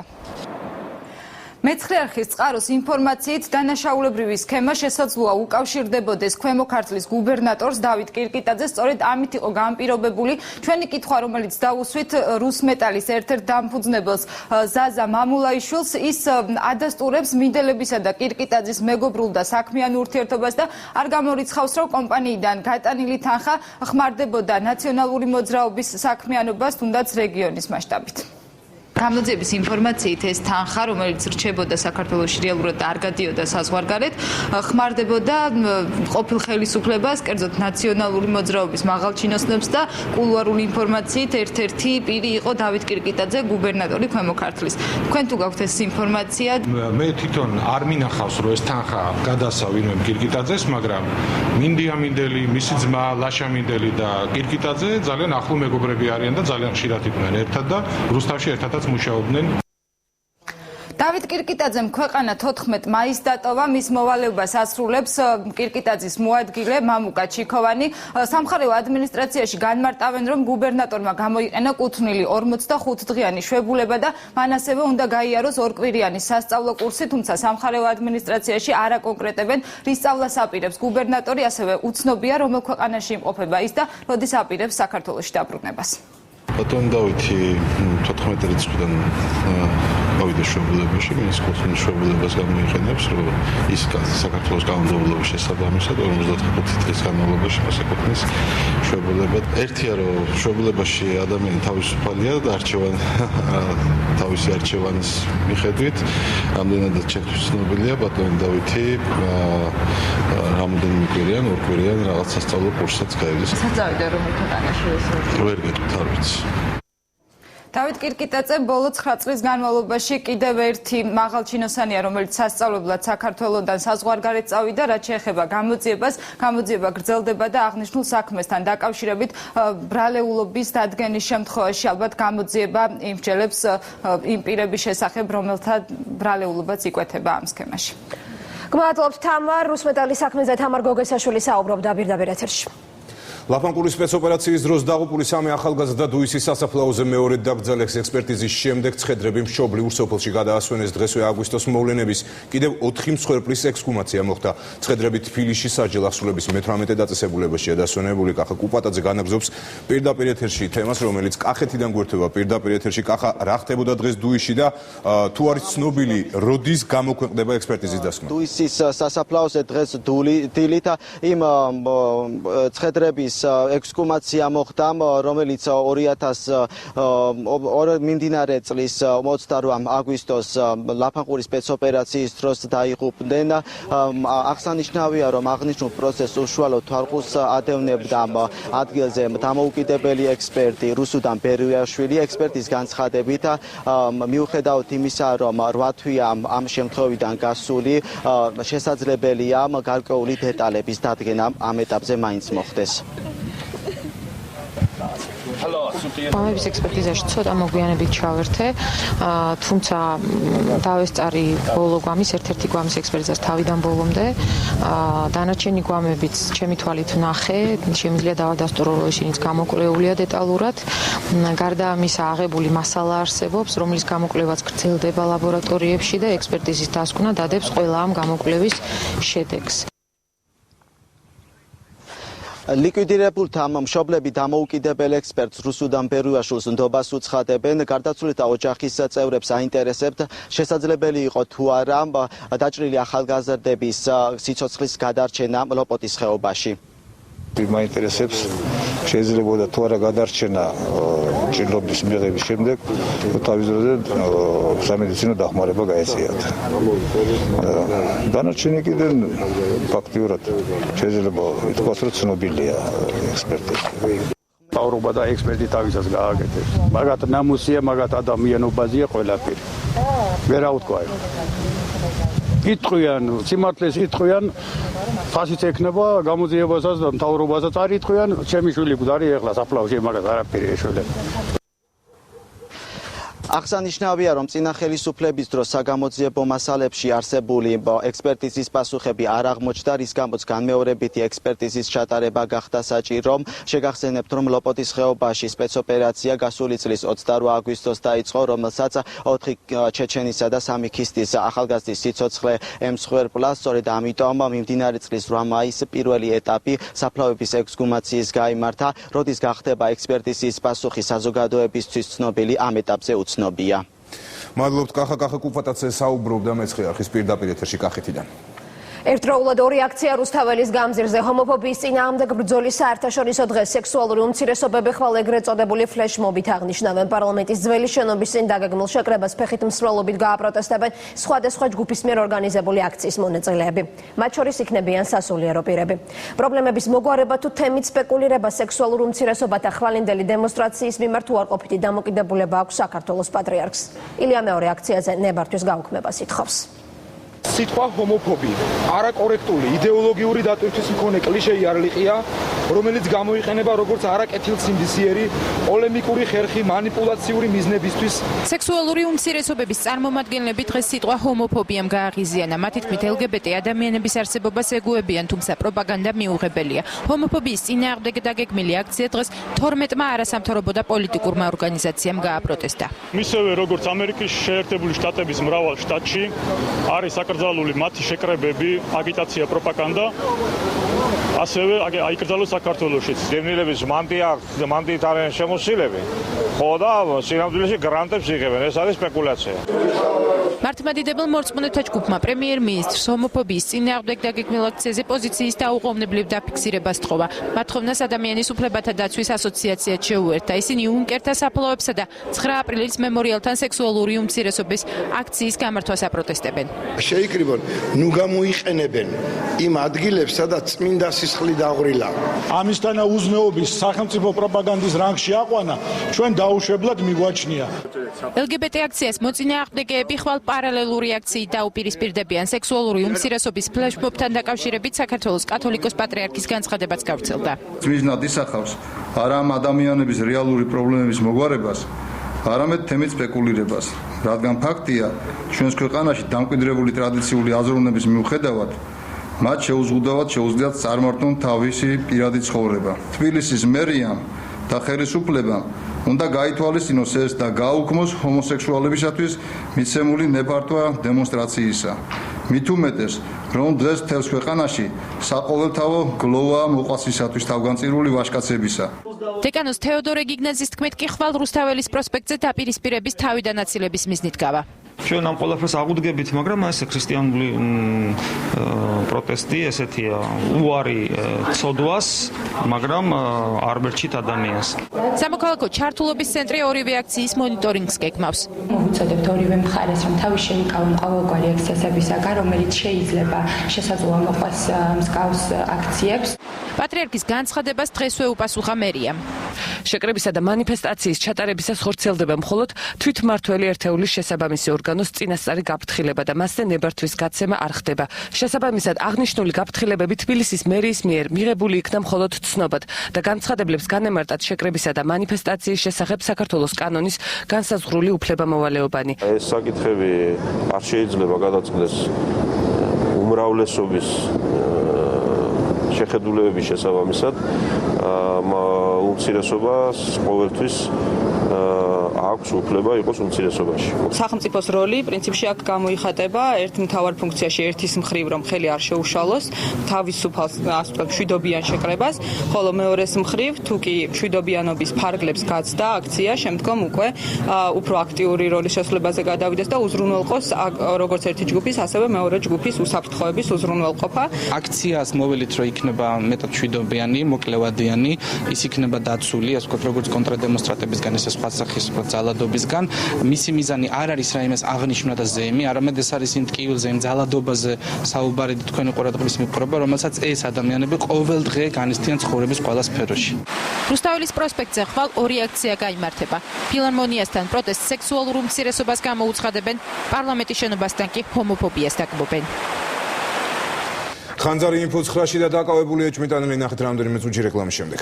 მეცხრე არხის წყაროს ინფორმაციით დანაშაულებრივი სქემა შესაძლოა უკავშირდებოდეს ქვემო ქართლის გუბერნატორს დავით კირკიტაძეს, სწორედ ამით იყო განპირობებული ჩვენი კითხვა, რომელიც დაუსვით რუსმეტალის ერთ-ერთ დამფუძნებელს ზაზა მამულაიშვილს. ის ადასტურებს მინდელებისა და კირკიტაძის მეგობრულ და საქმიან ურთიერთობას და არ გამორიცხავს, რომ კომპანიიდან გატანილი თანხა ხმარდებოდა ნაციონალური მოძრაობის საქმიანობას, თუნდაც რეგიონის მასშტაბით. გამოძიების ინფორმაციით ეს თანხა, რომელიც რჩებოდა საქართველოში რეალურად არ გადიოდა საზღვარგარეთ, ხმარდებოდა ყოფილ ხელისუფლებას, კერძოდ ნაციონალური მოძრაობის მაღალჩინოსნებს და კულუარული ინფორმაციით ერთ-ერთი პირი იყო დავით კირკიტაძე, გუბერნატორი ქვემო ქართლის. თქვენ თუ გაქვთ ეს ინფორმაცია? მე თვითონ არ მინახავს, რომ ეს თანხა გადასა ვინმე კირკიტაძეს, მაგრამ მინდია მინდელი, მისი ძმა ლაშა მინდელი და კირკიტაძე ძალიან ახლო მეგობრები არიან და ძალიან ხშირად იყვნენ ერთად და რუსთავში ერთადაც მუშაობდნენ. დავით კირკიტაძემ ქვეყანა 14 მაისს დატოვა. მის მოვალეობას ასრულებს კირკიტაძის მოადგილე მამუკა ჩიქოვანი. სამხარეო ადმინისტრაციაში განმარტავენ, რომ გუბერნატორმა გამოიყენა კუთვნილი 45 დღიანი შვებულება და მან ასევე უნდა გაიაროს ორკვირიანი სასწავლო კურსი, თუმცა სამხარეო ადმინისტრაციაში არ აკონკრეტებენ, რის სწავლას აპირებს გუბერნატორი, ასევე უცნობია, რომელ ქვეყანაში იმყოფება ის და როდის აპირებს საქართველოში დაბრუნებას. ბატონ დავითი 14 რიცხვიდან გავიდა შვებულებაში, მინსკის შვებულებას გამოიყენებს, რომ ის საქართველოს კანონმდებლობის შესაბამისად 55 დღის განმავლობაში მოსაკუთრების შვებულება. ერთია რომ შვებულებაში ადამიანი თავისუფალია და თავისი არჩევანის მიხედვით, ამდენადაც ჩემთვის ცნობილია ბატონი დავითი რამოდენიმე კვირიან, ორ კვირიან რაღაც სასწავლო კურსსაც გაიგეს. საწავიდა რომ ეთანაშვილის ვერ გეტყვით არ ვიცი. დავით კირკიტაძე ბოლო 9 წლის განმავლობაში კიდევ ერთი მაღალჩინოსანია, რომელიც სასწავლებლად საქართველოსთან საზღვარგარეთ წავიდა, რაც შეეხება გამოძიებას. გამოძიება გრძელდება და აღნიშნულ საქმესთან დაკავშირებით ბრალეულობის დადგენის შემთხვევაში ალბათ გამოძიება იმსჯელებს იმ პირების შესახებ, რომელთა ბრალეულობაც იკვეთება ამ სქემაში. გმადლობთ თამარ, რუსმეტალის საქმეზე თამარ გოგესაშვილი საუბრობდა პირდაპირ ეთერში. ლაფანყურის სპეცოპერაციის დროს დაღუპული სამი ახალგაზრდა დუისის სასაფლაოზე მეორედ დაკრძალეს. ექსპერტიზის შემდეგ ცხედრები მშობლიურ სოფელში გადაასვენეს. დღესვე აგვისტოს მოვლენების კიდევ 4 მსხვერპლის ექსჰუმაცია მოხდა. ცხედრები თბილისში სასჯელ ახსრულების მე-18 დაწესებულებაშია დასვენებული. კახა კუპატაძე განაგზობს პირდაპირ ეთერში თემას, რომელიც კახეთიდან გვერდება პირდაპირ ეთერში. კახა, რა ხდებოდა დღეს დუისში და თუ არის ცნობილი, როდის გამოქვეყნდება ექსპერტიზის დასკვნა? დუისის სასაფლაოზე დღეს დილით იმ ცხედრების ექსჰუმაცია მოხდა, რომელიც 2000 მიმდინარე წლის 28 აგვისტოს ლაფანყურის სპეცოპერაციის დროს დაიღუპნენ. აღსანიშნავია, რომ აღნიშნულ პროცესს უშუალოდ თვალყურს ადევნებდა ადგილზე დამოუკიდებელი ექსპერტი რუსუდან ბერიაშვილი. ექსპერტის განცხადებით, მიუხედავად იმისა, რომ 8 თვეა ამ შემთხვევიდან გასული, შესაძლებელია გარკვეული დეტალების დადგენა ამ ეტაპზე მაინც მოხდეს. მამების ექსპერტიზაში ცოტა მოგვიანებით ჩავერთე, თუმცა დავესწარი ბოლო გვამის, ერთ-ერთი გვამის ექსპერტიზას თავიდან ბოლომდე. დანარჩენი გვამებიც ჩემი თვალით ვნახე, შემიძლია დავადასტურო, რომ ისინიც გამოკვლეულია დეტალურად. გარდა ამისა, აღებული მასალა არსებობს, რომლის გამოკვლევაც გრძელდება ლაბორატორიებში და ექსპერტიზის დასკვნა დადებს ყველა ამ გამოკვლევის შედეგს. ლიკვიდირებულთა მშობლები დამოუკიდებელ ექსპერტს რუსუდან ბერიაშვილს ნდობას უცხადებენ. გარდაცვლილთა ოჯახის წევრებს აინტერესებთ, შესაძლებელი იყო თუ არა დაჭრილი ახალგაზრდების სიცოცხლის გადარჩენა ლოპოტის ხეობაში. მაინტერესებს შეიძლებოდა თუ არა გადარჩენა ჭრილობის მიღების შემდეგ თავის დროზე სამედიცინო დახმარება გაეწიათ. დანარჩენი კიდე ფაქტიურად შეიძლება ითქვას, რომ ცნობილია ექსპერტი. მთავრობა და ექსპერტი თავისას გააკეთებს. მაგათ ნამუსია, მაგათ ადამიანობაზია ყველაფერი. ვერაუთქვა. იტყვიან, სიმართლეს იტყვიან, ფასიც ექნება გამოძიებასაც და მთავრობასაც არ იტყვიან, ჩემი შვილი გვარი ეხლა საფლავში მაგას არაფერი ეშველება. აღსანიშნავია, რომ წინა ხელისუფლების დროს საგამოძიებო მასალებში არსებული ექსპერტიზის პასუხები არ აღმოჩნდა, რის გამოც განმეორებითი ექსპერტიზის ჩატარება გახდა საჭირო. შეგახსენებთ, რომ ლოპოტის ხეობაში სპეცოპერაცია გასული წლის 28 აგვისტოს დაიწყო, რომელსაც 4 ჩეჩენისა და 3 ქისტის ახალგაზრდის სიცოცხლე ემსხვერპლა. სწორედ ამიტომ მიმდინარე წლის 8 მაისს პირველი ეტაპი საფლავების ექსჰუმაციის გაიმართა. როდის გახდება ექსპერტიზის პასუხი საზოგადოებისთვის ცნობილი, ამ ეტაპზე უცნობია. მადლობთ კახა კუპატაძე საუბრობდა მეცხრე არხის პირდაპირ ეთერში კახეთიდან. ერთდროულად ორი აქცია რუსთაველის გამზირზე ჰომოფობიის წინააღმდეგ ბრძოლის საერთაშორისო დღეს სექსუალური უმცირესობები ხვალ ეგრეთ წოდებული ფლეშმობით აღნიშნავენ. პარლამენტის ძველი შენობის წინ დაგეგმილ შეკრებას ფეხით მსვლელობით გააპროტესტებენ სხვადასხვა ჯგუფის მიერ ორგანიზებული აქციის მონაწილეები. მათ შორის იქნებიან სასულიერო პირები. პრობლემების მოგვარება თუ თემით სპეკულირება სექსუალურ უმცირესობათა ხვალინდელი დემონსტრაციის მიმართ უარყოფითი დამოკიდებულება აქვს საქართველოს პატრიარქს. ილია მეორე აქციაზე ნებართვის გაუქმებას ითხოვს. სიტყვა ჰომოფობია არაკორექტული იდეოლოგიური დატვირთვის მქონე კლიშეი არლიყია, რომელიც გამოიყენება როგორც არაკეთილსინდისიერი პოლემიკური ხერხი манипуляციური მიზნებისთვის. სექსუალური უმცირესობების წარმომადგენლები დღეს სიტყვა ჰომოფობიამ გააღიზიანა. მათი თქმით, LGBT ადამიანების არსებობას ეგუებიან, თუმცა პროპაგანდა მიუღებელია. ჰომოფობიის წინააღმდეგ დაგეგმილი აქცია დღეს 12-მა არასამთავრობო და პოლიტიკურმა ორგანიზაციამ გააპროტესტა. მისევე როგორც ამერიკის შეერთებული შტატების მრავალ შტატში არის აკრძალული მათი შეკრებები, აგიტაცია, პროპაგანდა. ასევე აიკრძალოს საქართველოშიც. დევნილების მანდიით არიან შემოსილები, ხო და სინამდვილეში გრანტებს იღებენ. ეს არის სპეკულაცია. მართლმადიდებელ მორწმუნეთა ჯგუფმა პრემიერ-მინისტრს ჰომოფობიის წინააღმდეგ დაგეგმილ აქციაზე პოზიციის დაუყოვნებლივ დაფიქსირებას თხოვა. მათ ხოვნას ადამიანის უფლებათა დაცვის ასოციაცია შეუერთა. ისინი უნკერთა საფლავებსა და 9 აპრილის მემორიალთან სექსუალური უმცირესობის აქციის გამართვას აპროტესტებენ. შეიკრიბონ, ნუ გამოიყენებენ იმ ადგილებს, სადაც წმინდა სისხლი დაღვრილა. ამისთანა უზნეობის სახელმწიფო პროპაგანდის რანგში აყვანა ჩვენ დაუშვებლად მიგვაჩნია. LGBT აქციას მოწინააღმდეგეები ხვალ პარალელური აქციით დაუპირისპირდებიან სექსუალური უმცირესობის ფლეშმობთან დაკავშირებით საქართველოს კათოლიკოს პატრიარქის განცხადებაც გავრცელდა. ძმისნად ისახავს არა ამ ადამიანების რეალური პრობლემების მოგვარებას, არამედ თემით სპეკულირებას, რადგან ფაქტია, ჩვენს ქვეყანაში დამკვიდრებული ტრადიციული აზროვნების მიუხედავად მათ შეუძლიათ წარმართონ თავისი პირადი ცხოვრება. თბილისის მერიამ და ხელისუფლებამ უნდა გაითვალისწინოს ეს და გააუქმოს ჰომოსექსუალებისათვის მიცემული ნეფართვა დემონსტრაციისა. მით უმეტეს, რომ დღეს მთელს ქვეყანაში საყოველთაო გლოვა მოყვასისათვის თავგანწირული ვაჟკაცებისა. დეკანოს თეოდორე გიგნაძის თქმით კი ხვალ რუსთაველის პროსპექტზე დაპირისპირების თავიდანაცილების მიზნით გავა. ჩვენ ამ ყველაფერს აღუდგებით, მაგრამ ეს ქრისტიანული პროტესტი, ესეთია უარი ცოდვას, მაგრამ არ მერჩით ადამიანს. სამოქალაქო ჩართულობის ცენტრი ორივე აქციის მონიტორინგს გეგმავს. მოვუწოდებთ ორივე მხარეს, რომ თავის შემიკავონ ყოველგვარი ექსცესებისაგან, რომელიც შეიძლება შესაძლოა მოყვას მსგავს აქციებს. პატრიარქის განცხადებას დღესვე უპასუხა მერიამ. შეკრებისა და მანიფესტაციის ჩატარებისას ხორციელდება მხოლოდ თვითმმართველი ერთეულის შესაბამისი ორგანოს წინასწარი გაფრთხილება და მასზე ნებართვის გაცემა არ ხდება. შესაბამისად აღნიშნული გაფრთხილებები თბილისის მერიის მიერ მიღებული იქნა მხოლოდ ცნობად და განცხადებლებს განემარტათ შეკრებისა და მანიფესტაციის შესახებ საქართველოს კანონის განსაზღვრული უფლებამოვალეობანი. ეს საკითხები არ შეიძლება გადაწყდეს უმრავლესობის შეხედულებების შესაბამისად უმცირესობას ყოველთვის აქვს უფლება იყოს უმცირესობაში. სახელმწიფოს როლი პრინციპში აქ გამოიხატება ერთ მთავარ ფუნქციაში ერთის მხრივ რომ ხელი არ შეუშალოს თავისუფალ მშვიდობიან შეკრებას, ხოლო მეორეს მხრივ თუ კი მშვიდობიანობის ფარგლებს გაცდა აქცია, შემდგომ უკვე უფრო აქტიური როლის შესრულებაზე გადავიდეს და უზრუნველყოს როგორც ერთი ჯგუფის, ასევე მეორე ჯგუფის უსაფრთხოების უზრუნველყოფა. აქციას მოველით რომ იქნება მეტად მშვიდობიანი, მოკლევადიანი, ის იქნება დაცული, ასე ვთქვათ, როგორც კონტრადემონსტრატებისგან, ისე სხვა სახის ძალადობისგან. მისი მიზანი არ არის რაიმეს აღნიშნა და ზეიმი, არამედ ეს არის იმ ტკივილზე, იმ ძალადობაზე საუბარი და თქვენი ყურადღების მიპყრობა, რომელსაც ეს ადამიანები ყოველ დღე განიცდიან ცხოვრების ყველა სფეროში. რუსთაველის პროსპექტზე ხვალ ორი აქცია გაიმართება. ფილარმონიასთან პროტესტს სექსუალურ უმცირესობას გამოუცხადებენ, პარლამენტის შენობასთან კი ჰომოფობიას დაგმობენ. ხანძარი ინფო 9-ში და დაკავებული ეჭვმიტანილი ნახეთ რამდენიმე წუთში რეკლამის შემდეგ.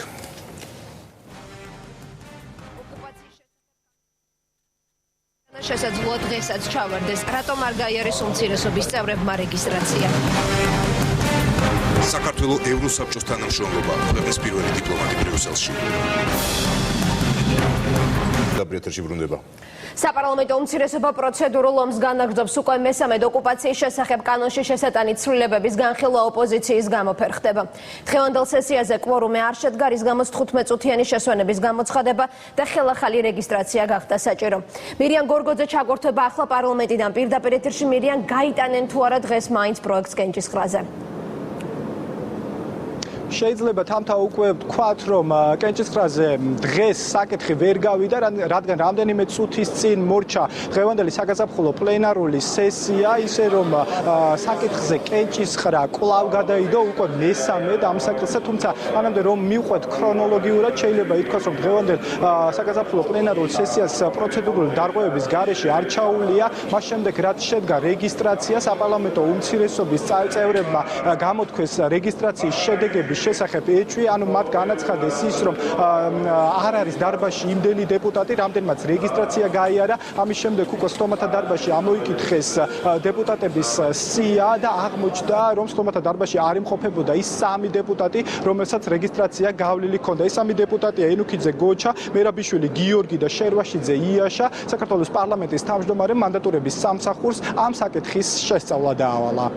შესაძლოა დღესაც ჩავარდეს, რატომ არ გაიარეს უმცირესობის წევრებმა რეგისტრაცია. საქართველოს ევროსაბჭოს თანამშრომლობა, ქვეყნის პირველი დიპლომატი ბრიუსელში. დაბრიეთერში ბრუნდება. საპარლამენტო უმცირესობა პროცედურულ ომს განაგრძობს უკვე მესამედ ოკუპაციის შესახებ კანონში შესატანი ცვლილებების განხილვა ოპოზიციის გამო ფერხდება. დღევანდელ სესიაზე კვორუმი არ შედგა, რის გამოც 15 წუთიანი შესვენების გამოცხადება და ხელახალი რეგისტრაცია გახდა საჭირო. მირიან გორგოძე ჩაგორთვება ახლა პარლამენტიდან პირდაპირ ეთერში. მირიან, გაიტანენ თუ არა დღეს მაინც პროექტს კენჭისყრაზე? შეიძლება თამთა უკვე ვთქვათ, რომ კენჭისყრაზე დღეს საკითხი ვერ გავიდა, რადგან რამდენიმე წუთის წინ მორჩა დღევანდელი საგაზაფხულო პლენარული სესია, ისე რომ საკითხზე კენჭისყრა კვლავ გადაიდო უკვე მესამედ ამ საკითხზე, თუმცა მანამდე რომ მივყვეთ ქრონოლოგიურად, შეიძლება ითქვას, რომ დღევანდელ საგაზაფხულო პლენარულ სესიას პროცედურული დარღვევების გარეშე არ ჩაუვლია, მას შემდეგ რაც შედგა რეგისტრაცია, საპარლამენტო უმცირესობის წევრებმა გამოთქვეს რეგისტრაციის შედეგები შესახებ ეჭვი, ანუ მათ განაცხადეს ის, რომ არ არის დარბაზში იმდენი დეპუტატი, რამდენმაც რეგისტრაცია გაიარა. ამის შემდეგ უკვე სტომათა დარბაზში ამოიკითხეს დეპუტატების სია და აღმოჩნდა, რომ სტომათა დარბაზში არ იმყოფებოდა ის 3 დეპუტატი, რომელსაც რეგისტრაცია გავლილი ჰქონდა. ეს 3 დეპუტატია ენუქიძე გოჩა, მერაბიშვილი გიორგი და შერვაშიძე იაშა. საქართველოს პარლამენტის თავმჯდომარე მანდატურების სამსახურს ამ საკითხის შესწავლა დაავალა.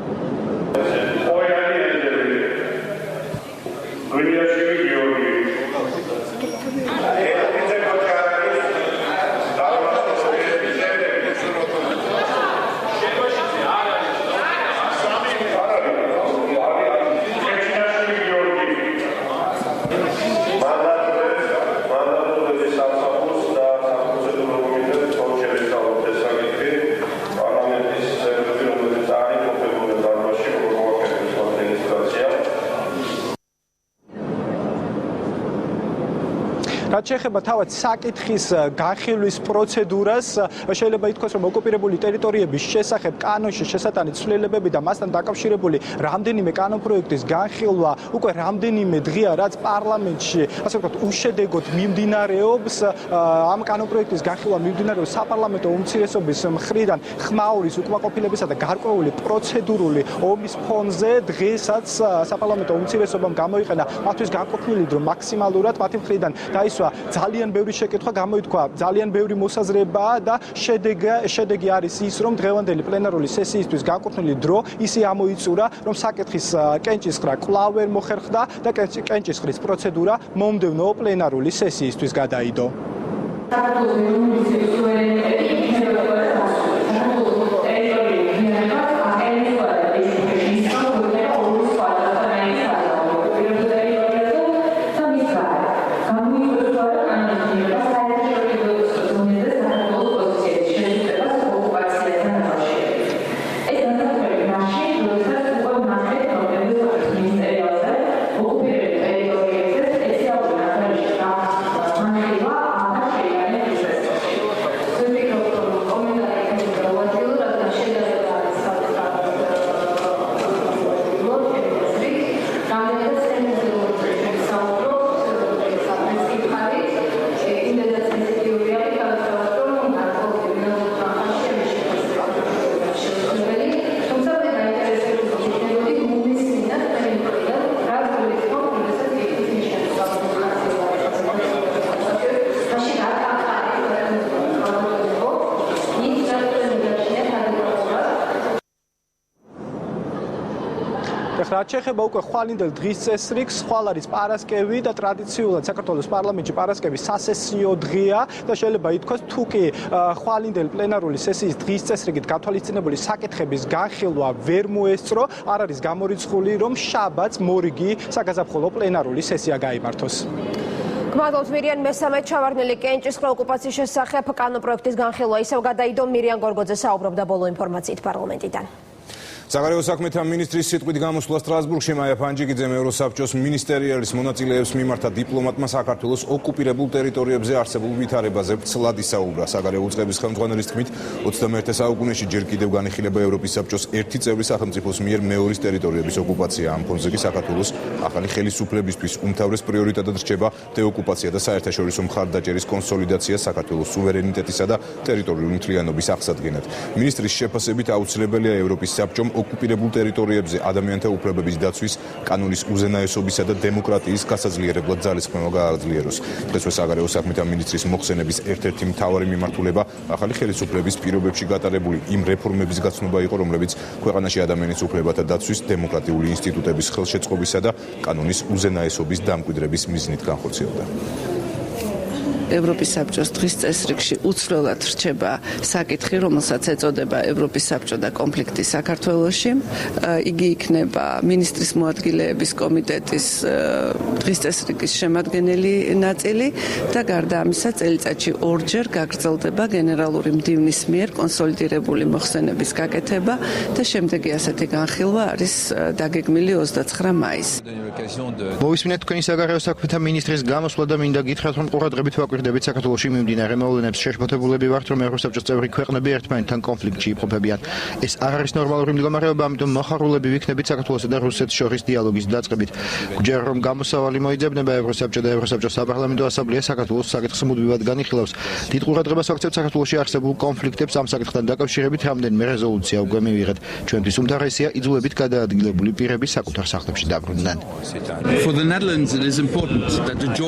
რაც შეეხება თავად საკითხის განხილვის პროცედურას, შეიძლება ითქვას, რომ ოკუპირებული ტერიტორიების შესახებ კანონში შესატანი ცვლილებები და მასთან დაკავშირებული რამდენიმე კანონპროექტის განხილვა უკვე რამდენიმე დღეა, რაც პარლამენტში, ასე ვთქვათ, უშედეგოდ მიმდინარეობს. ამ კანონპროექტის განხილვა მიმდინარეობს საპარლამენტო უმცირესობის მხრიდან ხმაურის უკმაყოფილებისა და გარკვეული პროცედურული ომის ფონზე. დღესაც საპარლამენტო უმცირესობამ გამოიყენა მათთვის განკუთვნილი დრო მაქსიმალურად მათი მხრიდან დაისვა ძალიან ბევრი შეკითხვა, გამოითქვა ძალიან ბევრი მოსაზრება და შედეგი არის ის, რომ დღევანდელი პლენარული სესიისთვის განკუთვნილი დრო ისე ამოიწურა, რომ საკითხის კენჭისყრა კვლავ ვერ მოხერხდა და კენჭისყრის პროცედურა მომდევნო პლენარული სესიისთვის გადაიდო. რაც შეეხება უკვე ხვალინდელ დღის წესრიგს, ხვალ არის პარასკევი და ტრადიციულად საქართველოს პარლამენტში პარასკევი სასესიო დღეა და შეიძლება ითქვას, თუ კი ხვალინდელ პლენარული სესიის დღის წესრიგით გათვალისწინებული საკითხების განხილვა ვერ მოესწრო, არ არის გამორიცხული, რომ შაბათს მორიგი საგაზაფხულო პლენარული სესია გაიმართოს. გმადლობთ მირიან, მესამე ჩავარდნილი კენჭისყრა ოკუპაციის შესახებ კანონპროექტის განხილვა ისევ გადაიდო. მირიან გორგოძე საუბრობდა ბოლო ინფორმაციით პარლამენტიდან. საგარეო საქმეთა მინისტრის სიტყვით გამოსვლა სტრასბურგში მაია ფანჯიკიძემ ევროსაბჭოს მინისტერიალის მონაწილეებს მიმართა დიპლომატმა საქართველოს ოკუპირებულ ტერიტორიებზე არსებულ ვითარებაზე ცლად ისაუბრა. საგარეო უწყების ხელმძღვანელის თქმით, 21 საუკუნეში ჯერ კიდევ განიხილება ევროპის საბჭოს ერთი წევრი სახელმწიფოს მიერ მეორის ტერიტორიების ოკუპაცია. ამ ფონზე კი საქართველოს ახალი ხელისუფლებისთვის უმთავრეს პრიორიტეტად რჩება დეოკუპაცია და საერთაშორისო მხარდაჭერის კონსოლიდაცია საქართველოს სუვერენიტეტისა და ტერიტორიული მთლიანობის აღსადგენად. მინისტრის შეფასებით აუცილებელია ევროპის საბჭომ ოკუპირებულ ტერიტორიებზე ადამიანთა უფლებების დაცვის, კანონის უზენაესობისა და დემოკრატიის გასაძლიერებლად ძალისხმევა გააძლიეროს. დღესვე საგარეო საქმეთა მინისტრის მოხსენების ერთ-ერთი მთავარი მიმართულება ახალი ხელისუფლების პირობებში გატარებული იმ რეფორმების გაცნობა იყო, რომლებიც ქვეყანაში ადამიანის უფლებათა დაცვის, დემოკრატიული ინსტიტუტების ხელშეწყობისა და კანონის უზენაესობის დამკვიდრების მიზნით განხორციელდა. ევროპის საბჭოს დღის წესრიგში უცვლელად რჩება საკითხი, რომელსაც ეწოდება ევროპის საბჭო და კონფლიქტი საქართველოში. იგი იქნება მინისტრის მოადგილეების კომიტეტის დღის წესრიგის შემადგენელი ნაწილი და გარდა ამისა წელიწადში ორჯერ გაგრძელდება გენერალური მდივნის მიერ კონსოლიდირებული მოხსენების გაკეთება და შემდეგი ასეთი განხილვა არის დაგეგმილი 29 მაისს. მოვისმინეთ თქვენი საგარეო საქმეთა მინისტრის გამოსვლა და მინდა გითხრათ, რომ ყურადღებით ვაკვირდებით საქართველოში მიმდინარე მოვლენებს. შეშფოთებულები ვართ, რომ ევროსაბჭოს წევრი ქვეყნები ერთმანეთთან კონფლიქტში იყოფებიან. ეს არ არის ნორმალური მდგომარეობა, ამიტომ მოხარულები ვიქნებით საქართველოსა და რუსეთის შორის დიალოგის დაწყებით. გვჯერა, რომ გამოსავალი მოიძებნება ევროსაბჭო და ევროსაბჭოს საპარლამენტო ასამბლეა საქართველოს საკითხს მუდმივად განიხილავს. დიდ ყურადღებას ვაქცევთ საქართველოში არსებულ კონფლიქტებს, ამ საკითხთან დაკავშირებით რამდენიმე რეზოლუცია უკვე მივიღეთ. ჩვენთვის უმთავრესია იძულებით გადაადგილებული პირები საკუთარ სახლებში დაბრუნდნენ.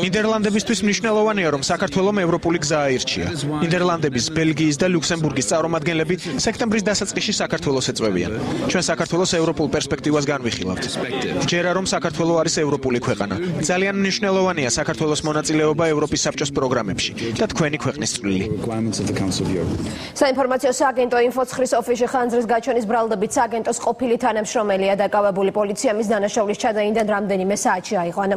ნიდერლანდებისთვის მნიშვნელოვანია, რომ საქართველომ ევროპული გზა აირჩია. ნიდერლანდების, ბელგიის და ლუქსემბურგის წარმომადგენლები სექტემბრის დასაწყისში საქართველოს ეწვევიან. ჩვენ საქართველოს ევროპულ პერსპექტივას განვიხილავთ. ჯერა რომ საქართველო არის ევროპული ქვეყანა. ძალიან მნიშვნელოვანია საქართველოს მონაწილეობა ევროპის საბჭოს პროგრამებში და თქვენი ქვეყნის წვლილი. საინფორმაციო სააგენტო ინფოცხრის ოფისში ხანძრის გაჩენის ბრალდებით სააგენტოს ყოფილი თანამშრომელია დაკავებული პოლიცია მის დანაშაულის ჩადენიდან რამდენიმე საათში აიყვანა.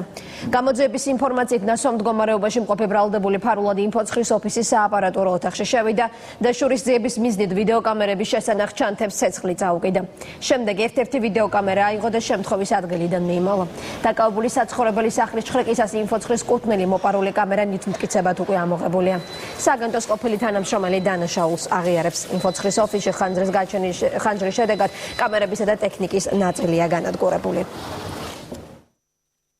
გამოძიების ინფორმაციით ნასვამ მდგომარეობაში მყოფი ბრალდებული ფარულად ინფოცხრის ოფისის სააპარატურო ოთახში შევიდა და შურის ძიების მიზნით ვიდეოკამერების შესანახ ჩანთებს ცეცხლი წაუკიდა. შემდეგ ერთ-ერთი ვიდეოკამერა აიღო და შემთხვევის ადგილიდან მიიმალა. დაკავებული საცხოვრებელი სახლის ჩხრეკისას ინფოცხრის კუთვნილი მოპარული კამერა ნითმტკიცებად უკვე ამოღებულია. სააგენტოს ყოფილი თანამშრომელი დანაშაულს აღიარებს. ინფოცხრის ოფისში ხანძრის შედეგად კამერებისა და ტექნიკის ნაწილია განადგურებული.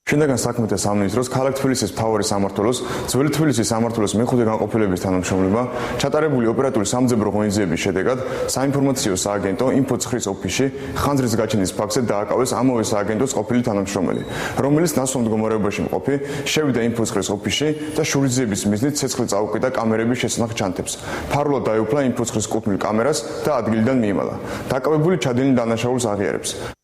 შინაგან საქმეთა სამინისტროს ქალაქ თბილისის მთავარი სამმართველოს, ძველი თბილისის სამმართველოს მეხუთე განყოფილების თანამშრომლებმა ჩატარებული ოპერატიული სამძებრო ღონისძიების შედეგად საინფორმაციო სააგენტო ინფოცხრის ოფისში ხანძრის გაჩენის ფაქტზე დააკავეს ამავე სააგენტოს ყოფილი თანამშრომელი, რომელიც ნასვამ მდგომარეობაში მყოფი შევიდა ინფოცხრის ოფისში და შურის ძიების მიზნით ცეცხლი წაუკიდა კამერების შესანახ ჩანთებს. ფარულად დაეუფლა ინფოცხრის კუთვნილ კამერას და ადგილიდან მიიმალა. დაკავებული ჩადენილ დანაშაულს აღიარებს.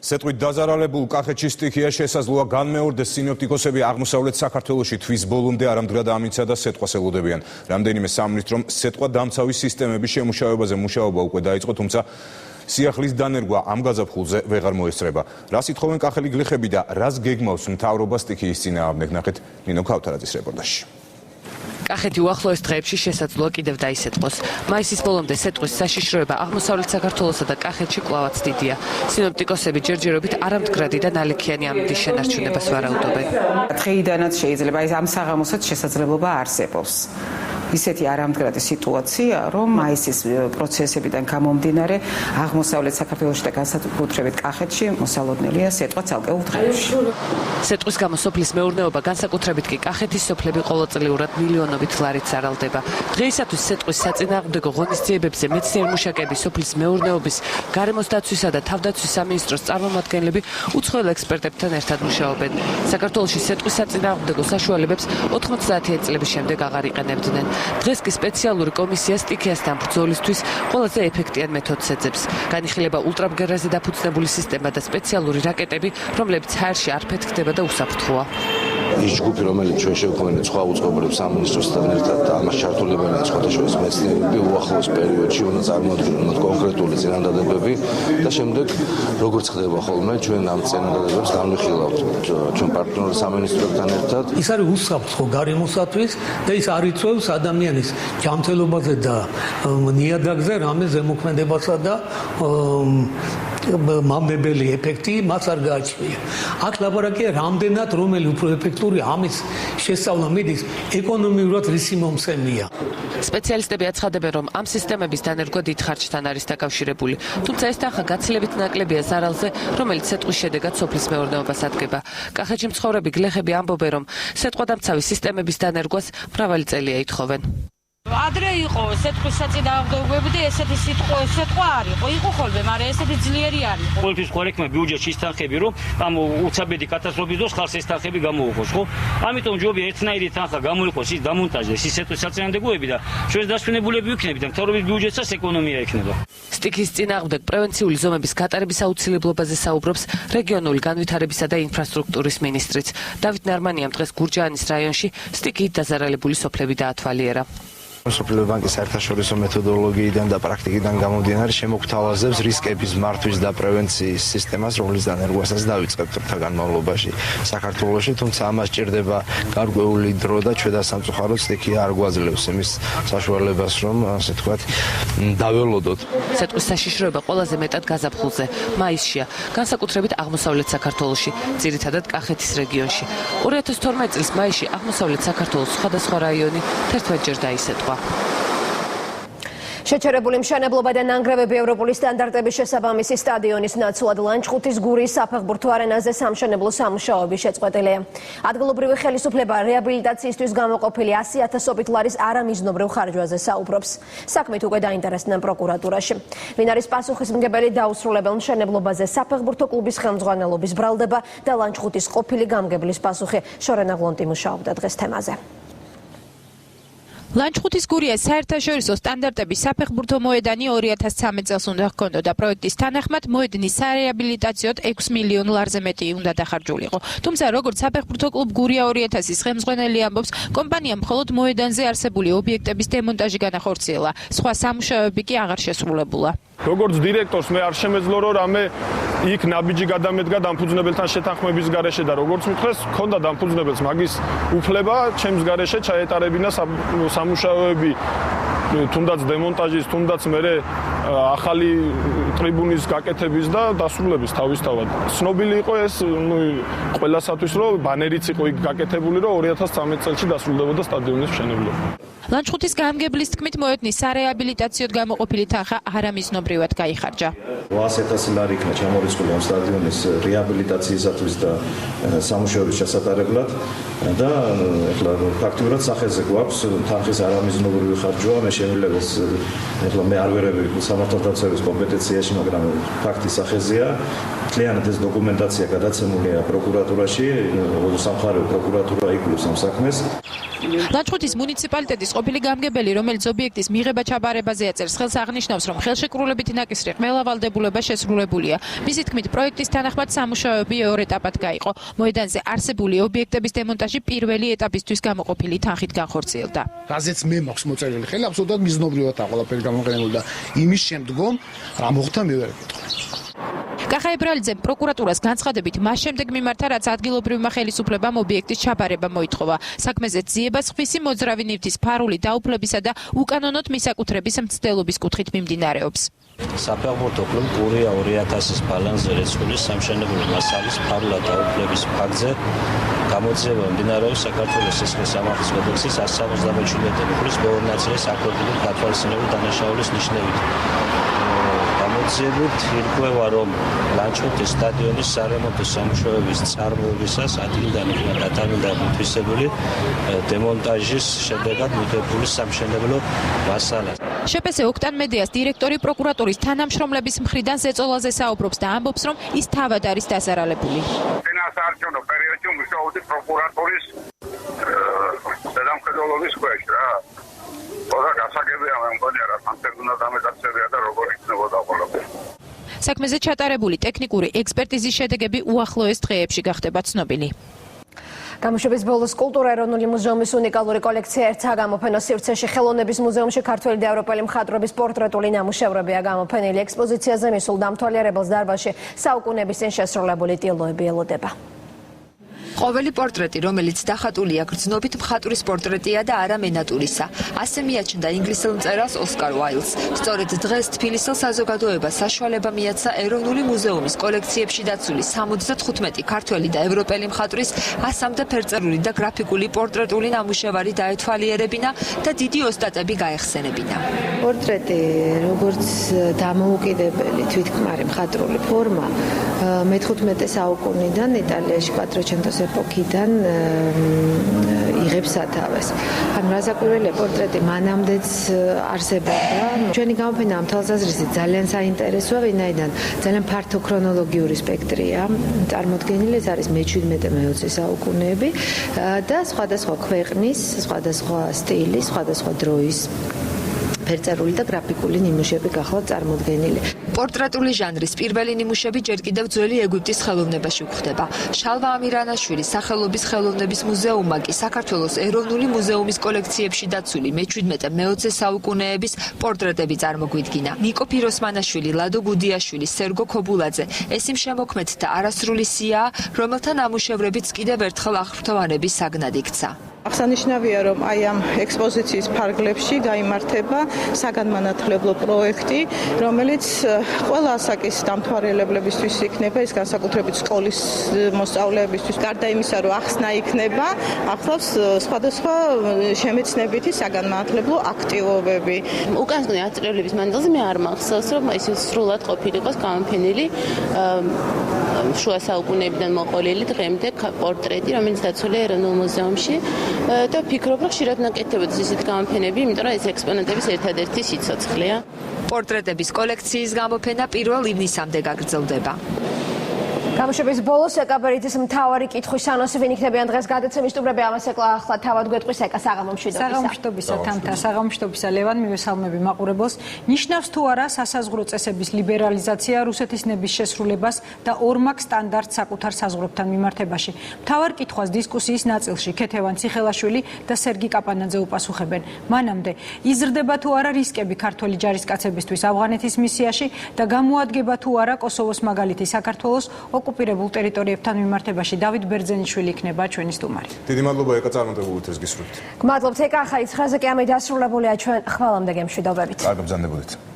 სეტყვით დაზარალებულ კახეთში სტიქია შესაძლოა განმეორდეს სინოპტიკოსები აღმოსავლეთ საქართველოში თვის ბოლომდე არამდგრად ამიცა და სეტყვას ელოდებიან. რამდენიმე სამინისტრომ სეტყვა დამცავი სისტემების შემუშავებაზე მუშაობა უკვე დაიწყო, თუმცა სიახლის დანერგვა ამ გაზაფხულზე ვეღარ მოესწრება. რას ითხოვენ კახელი გლეხები და რას გეგმავს მთავრობა სტიქიის წინააღმდეგ, ნახეთ ნინო ქავთარაძის რეპორტაჟში. კახეთი უახლოეს დღეებში შესაძლოა კიდევ დაისეტყოს. მაისის ბოლომდე სეტყვის საშიშროება აღმოსავლეთ საქართველოსა და კახეთში კვლავაც დიდია. სინოპტიკოსები ჯერჯერობით არამდგრადი და ნალექიანი ამინდის შენარჩუნებას ვარაუდობენ. დღეიდანაც შეიძლება ამ საღამოსაც შესაძლებლობა არსებობს. ისეთი არამდგრადი სიტუაცია, რომ მაისის პროცესებიდან გამომდინარე აღმოსავლეთ საქართველოში და განსაკუთრებით კახეთში მოსალოდნელია სეტყვა ცალკეულ დღეებში. სეტყვის გამო სოფლის მეურნეობა, განსაკუთრებით კი კახეთის სოფლები ყოველწლიურად მილიონობით ლარით ზარალდება. დღეისათვის სეტყვის საწინააღმდეგო ღონისძიებებზე მეცნიერ მუშაკები, სოფლის მეურნეობის, გარემოს დაცვისა და თავდაცვის სამინისტროს წარმომადგენლები უცხოელ ექსპერტებთან ერთად მუშაობენ. საქართველოში სეტყვის საწინააღმდეგო საშუალებებს 90 წლების შემდეგ აღარ იყენებდნენ. დღეს კი სპეციალური კომისია სტიქიასთან ბრძოლისთვის ყველაზე ეფექტიან მეთოდს ეძებს. განიხილება ულტრაბგერაზე დაფუძნებული სისტემა და სპეციალური რაკეტები, რომლებიც ჰაერში არ ფეთქდება და უსაფრთხოა. ის ჯგუფი, რომელიც ჩვენ შევქმნით სხვა უწყობლებს სამინისტროსთან ერთად და ამას ჩართულებელია სხვადასხვა მეცნიერები, უახლოეს პერიოდში უნდა წარმოადგინოთ კონკრეტული წინადადებები და შემდეგ როგორც ხდება ხოლმე ჩვენ ამ წინადადებებს განვიხილავთ ჩვენ პარტნიორ სამინისტროებთან ერთად. ის არის უსაფრთხო გარემოსათვის და ის არ იწვევს ადამიანის ჯანმრთელობაზე და ნიადაგზე რამე ზემოქმედებასა და მამებელი ეფექტი მას არ გააჩნია. აქ ლაბორატორია რამდენად რომელი უფრო ეფექტური ამის შესწავლა მიდის ეკონომიურად რისი მომცემია. სპეციალისტები აცხადებენ, რომ ამ სისტემების დანერგვა დიდ ხარჯთან არის დაკავშირებული. თუმცა ეს თანხა გაცილებით ნაკლებია ზარალზე, რომელიც სეტყვის შედეგად სოფლის მეურნეობას ადგება. კახეთში მცხოვრები გლეხები ამბობენ, რომ სეტყვადამცავი სისტემების დანერგვას მრავალი წელია ითხოვენ. ადრე იყო სეტყვის საწინააღმდეგოები და ესეთი სეტყვა არ იყო. იყო ხოლმე, მაგრამ ესეთი ძლიერი არ იყო. ყოველთვის ყურექმა ბიუჯეტში ის თანხები, რომ ამ უცაბედი კატასტროფის დროს ხალხს ეს თანხები გამოუყოს, ხო? ამიტომ ჯობია ერთნაირი თანხა გამოიყოს ის დამონტაჟდეს ის სეტყვის საწინააღმდეგოები და ჩვენს დასვენებულები ვიქნებით და მთავრობის ბიუჯეტსაც ეკონომია ექნება. სტიქიის წინააღმდეგ პრევენციული ზომების გატარების აუცილებლობაზე საუბრობს რეგიონული განვითარებისა და ინფრასტრუქტურის მინისტრიც. დავით ნარმანიამ დღეს გურჯაანის რაიონში სტიქიით დაზარალებული სოფლები დაათვალიერა. სოფლიო ბანკის საერთაშორისო მეთოდოლოგიიდან და პრაქტიკიდან გამომდინარე შემოგთავაზებს რისკების მართვის და პრევენციის სისტემას, რომლის დანერგვასაც დავიწყებთ წლთა განმავლობაში საქართველოში, თუმცა ამას ჭირდება გარკვეული დრო და ჩვენ და სამწუხაროდ სტიქია არ გვაძლევს იმის საშუალებას, რომ ასე ვთქვათ, დაველოდოთ. სეტყვის საშიშროება ყველაზე მეტად გაზაფხულზე, მაისშია, განსაკუთრებით აღმოსავლეთ საქართველოში, ძირითადად კახეთის რეგიონში. 2012 წლის მაისში აღმოსავლეთ საქართველოს სხვადასხვა რაიონი 11ჯერ დაისეტყვა. შეჩერებული მშენებლობა და ნანგრევები ევროპული სტანდარტების შესაბამისი სტადიონის ნაცვლად ლანჩხუთის გურიის საფეხბურთო არენაზე სამშენებლო სამუშაოები შეწყვეტილია. ადგილობრივი ხელისუფლება რეაბილიტაციისთვის გამოყოფილი 100,000-ობით ლარის არამიზნობრივ ხარჯვაზე საუბრობს. საქმით უკვე დაინტერესდნენ პროკურატურაში. ვინ არის პასუხისმგებელი დაუსრულებელ მშენებლობაზე საფეხბურთო კლუბის ხელმძღვანელობის ბრალდება და ლანჩხუთის ყოფილი გამგებლის პასუხი. შორენა გლონტი მუშაობდა დღეს თემაზე. ლანჩხუთის გურიას საერთაშორისო სტანდარტების საფეხბურთო მოედანი 2013 წელს უნდა ჰქონდოდა. პროექტის თანახმად მოედნის სარეაბილიტაციოდ 6 მილიონ ლარზე მეტი უნდა დახარჯულიყო. თუმცა როგორც საფეხბურთო კლუბ გურია 2000-ის ხელმძღვანელი ამბობს, კომპანიამ მხოლოდ მოედანზე არსებული ობიექტების დემონტაჟი განახორციელა. სხვა სამუშაოები კი აღარ შესრულებულა. როგორც დირექტორს მე არ შემეძლო რომ რამე იქ ნაბიჯი გადამედგა დამფუძნებელთან შეთანხმების გარეშე და როგორც მითხრეს, ჰქონდა დამფუძნებელს მაგის უფლება ჩემს გარეშე ჩაეტარებინა სამუშაოები, თუნდაც დემონტაჟის, თუნდაც მერე ახალი ტრიბუნის გაკეთების და დასრულების თავისთავად. ცნობილი იყო ეს ყველასათვის, რომ ბანერიც იყო იქ გაკეთებული, რომ 2013 წელს დასრულდებოდა სტადიონის მშენებლობა. ლანჩხუთის გამგებლის თქმით, მოედნის სარეაბილიტაციოდ გამოყოფილი თანხა არამიზნობრივად გაიხარჯა. 200,000 ლარი იქნა ჩამორიცხული ამ სტადიონის რეაბილიტაციისათვის და სამუშაოების ჩასატარებლად და ეხლა ფაქტიურად სახეზე გვაქვს თანხის არამიზნობრივი ხარჯვა, მე შემიძლია ეხლა მე არ ვერები სამართალდაცვის კომპეტენციაში, მაგრამ ფაქტი სახეზეა. მთლიანად ეს დოკუმენტაცია გადაცემულია პროკურატურაში, სამხარეო პროკურატურა იკვლევს ამ საქმეს. ლანჩხუთის მუნიციპალიტეტის ყოფილი გამგებელი, რომელიც ობიექტის მიღება-ჩაბარებაზე აწერს ხელს, აღნიშნავს, რომ ხელშეკრულებითი ნაკისრი ყველა ვალდებულება შესრულებულია. მისი თქმით, პროექტის თანახმად სამუშაოები 2 ეტაპად გაიყო. მოედანზე არსებული ობიექტების დემონტაჟი პირველი ეტაპისთვის გამოყოფილი თანხით განხორციელდა. რაზეც მე მაქვს მოწერილი ხელი, აბსოლუტურად მიზნობრივად ყველაფერი გამოყენებული და იმის შემდგომ რა მოხდა მე ვერ ვიტყვი. კახა ებრალიძემ პროკურატურას განცხადებით მას შემდეგ მიმართა, რაც ადგილობრივმა ხელისუფლებამ ობიექტის ჩაბარება მოითხოვა. საქმეზე ძიებას ხვისი მოძრავი ნივთის ფარული დაუფლებისა და უკანონოდ მისაკუთრების მცდელობის კუთხით მიმდინარეობს. საფეხბურთო კლუბ გურია 2000-ის ბალანსზე რეცხვლის სამშენებლო მასალის ფარულად დაუფლების ფაქტზე გამოძიება მიმდინარეობს საქართველოს სისხლის სამართლის კოდექსის 177 პунქტის მეორე ნაწილის აკრედიტებული გათვალისწინებულ დანაშაულის ნიშნებით. გამოძიებით ირკვევა, რომ ლანჩხუთის სტადიონის სარემონტო სამუშაოების წარმოებისას ადგილიდან იქნა დატანილი მითვისებული დემონტაჟის შედეგად მიღებული სამშენებლო მასალა. შპს ოქტან მედიას დირექტორი პროკურატურის თანამშრომლების მხრიდან ზეწოლაზე საუბრობს და ამბობს, რომ ის თავად არის დასარალებული. წინასაარჩევნო პერიოდში მუშაობდი პროკურატურის ზედამხედველობის ქვეშ რა. თორე გასაგებია მე მგონია რა სამხედრო დამეტაცებია და როგორ იქნებოდა ყველაფერი. საქმეზე ჩატარებული ტექნიკური ექსპერტიზის შედეგები უახლოეს დღეებში გახდება ცნობილი. გამოშვების ბოლოს კულტურა ეროვნული მუზეუმის უნიკალური კოლექცია ერთსა გამოფენო სივრცეში ხელოვნების მუზეუმში ქართველი და ევროპელი მხატვრობის პორტრეტული ნამუშევრებია გამოფენილი. ექსპოზიციაზე მისულ დამთვალიერებელს დარბაზში საუკუნეების წინ შესრულებული ტილოები ელოდება. ყოველი პორტრეტი, რომელიც დახატულია გრძნობით მხატვრის პორტრეტია და არა მენატურისა. ასე მიაჩნდა ინგლისელ მწერალს ოსკარ უაილდს. სწორედ დღეს თბილისელ საზოგადოებას საშუალება მიაცა ეროვნული მუზეუმის კოლექციებში დაცული 75 ქართველი და ევროპელი მხატვრის 100-მდე ფერწერული და გრაფიკული პორტრეტული ნამუშევარი დაეთვალიერებინა და დიდი ოსტატები გაეხსენებინა. პორტრეტი, როგორც დამოუკიდებელი თვითქმარი მხატვრული ფორმა, მე-15 საუკუნიდან იტალიაში კვატროჩენტოს ეპოქიდან იღებს სათავეს. ანუ რაზაკვირველია პორტრეტი მანამდეც არსებობდა. ჩვენი გამოფენა ამ თვალსაზრისით ძალიან საინტერესოა, ვინაიდან ძალიან ფართო ქრონოლოგიური სპექტრია წარმოდგენილი. ეს არის მე-17-მე-20 საუკუნეები და სხვადასხვა ქვეყნის, სხვადასხვა სტილის, სხვადასხვა დროის ფერწერული და გრაფიკული ნიმუშები გახლავთ წარმოდგენილი. პორტრეტული ჟანრის პირველი ნიმუშები ჯერ კიდევ ძველი ეგვიპტის ხელოვნებაში გვხვდება. შალვა ამირანაშვილის სახელობის ხელოვნების მუზეუმმა კი საქართველოს ეროვნული მუზეუმის კოლექციებში დაცული მე-17-მე-20 საუკუნეების პორტრეტები წარმოგვიდგინა. ნიკო ფიროსმანაშვილი, ლადო გუდიაშვილი, სერგო ქობულაძე ეს იმ შემოქმედთა არასრული სიაა, რომელთა ნამუშევრებიც კიდევ ერთხელ აღფრთოვანების საგნად იქცა. აღსანიშნავია, რომ აი ამ ექსპოზიციის ფარგლებში გაიმართება საგანმანათლებლო პროექტი, რომელიც ყველა ასაკის დამთვალიერებლებისთვის იქნება, ეს განსაკუთრებით სკოლის მოსწავლეებისთვის. გარდა იმისა, რომ ახსნა იქნება, ახლავს სხვადასხვა შემეცნებითი საგანმანათლებლო აქტივობები. უკანასკნელი ათწლეულების მანძილზე მე არ მახსოვს, რომ ის სრულად ყოფილიყოს გამოფენილი შუა საუკუნეებიდან მოყოლილი დღემდე პორტრეტი, რომელიც დაცულია ეროვნულ მუზეუმში. და ვფიქრობ, რომ ხშირად ნაკეთდებოდეს ისეთი გამოფენები, იმიტომ რომ ეს ექსპონატების ერთადერთი სიცოცხლეა. პორტრეტების კოლექციის გამოფენა 1 ივნისამდე გაგრძელდება. გამოშვების ბოლოს ეკაბერიძის მთავარი კითხვის ანონსი ვინ იქნებიან დღეს გადაცემის სტუმრები ამას ეკლა ახლა თავად გვეტყვის ეკა საღამომშვიდობისა თამთა საღამომშვიდობისა ლევან მივესალმები მაყურებელს ნიშნავს თუ არა სასაზღვრო წესების ლიბერალიზაცია რუსეთის ნების შესრულებას და ორმაგ სტანდარტ საკუთარ საზღვრებთან მიმართებაში მთავარ კითხვას დისკუსიის ნაწილში ქეთევან ციხელაშვილი და სერგი კაპანაძე უპასუხებენ მანამდე იზრდება თუ არა რისკები ქართველი ჯარისკაცებისთვის ავღანეთის მისიაში და გამოადგება თუ არა კოსოვოს მაგალითი საქართველოს ოკუპირებულ ტერიტორიებთან მიმართებაში დავით ბერძენიშვილი იქნება ჩვენი სტუმარი. დიდი მადლობა ეკა წარმატებულით ეს გისურვებთ. გმადლობთ ეკა ახალი ცხრაზე კი ამით დასრულებულია ჩვენ ხვალამდე გემშვიდობებით. კარგად ბრძანდებოდეთ.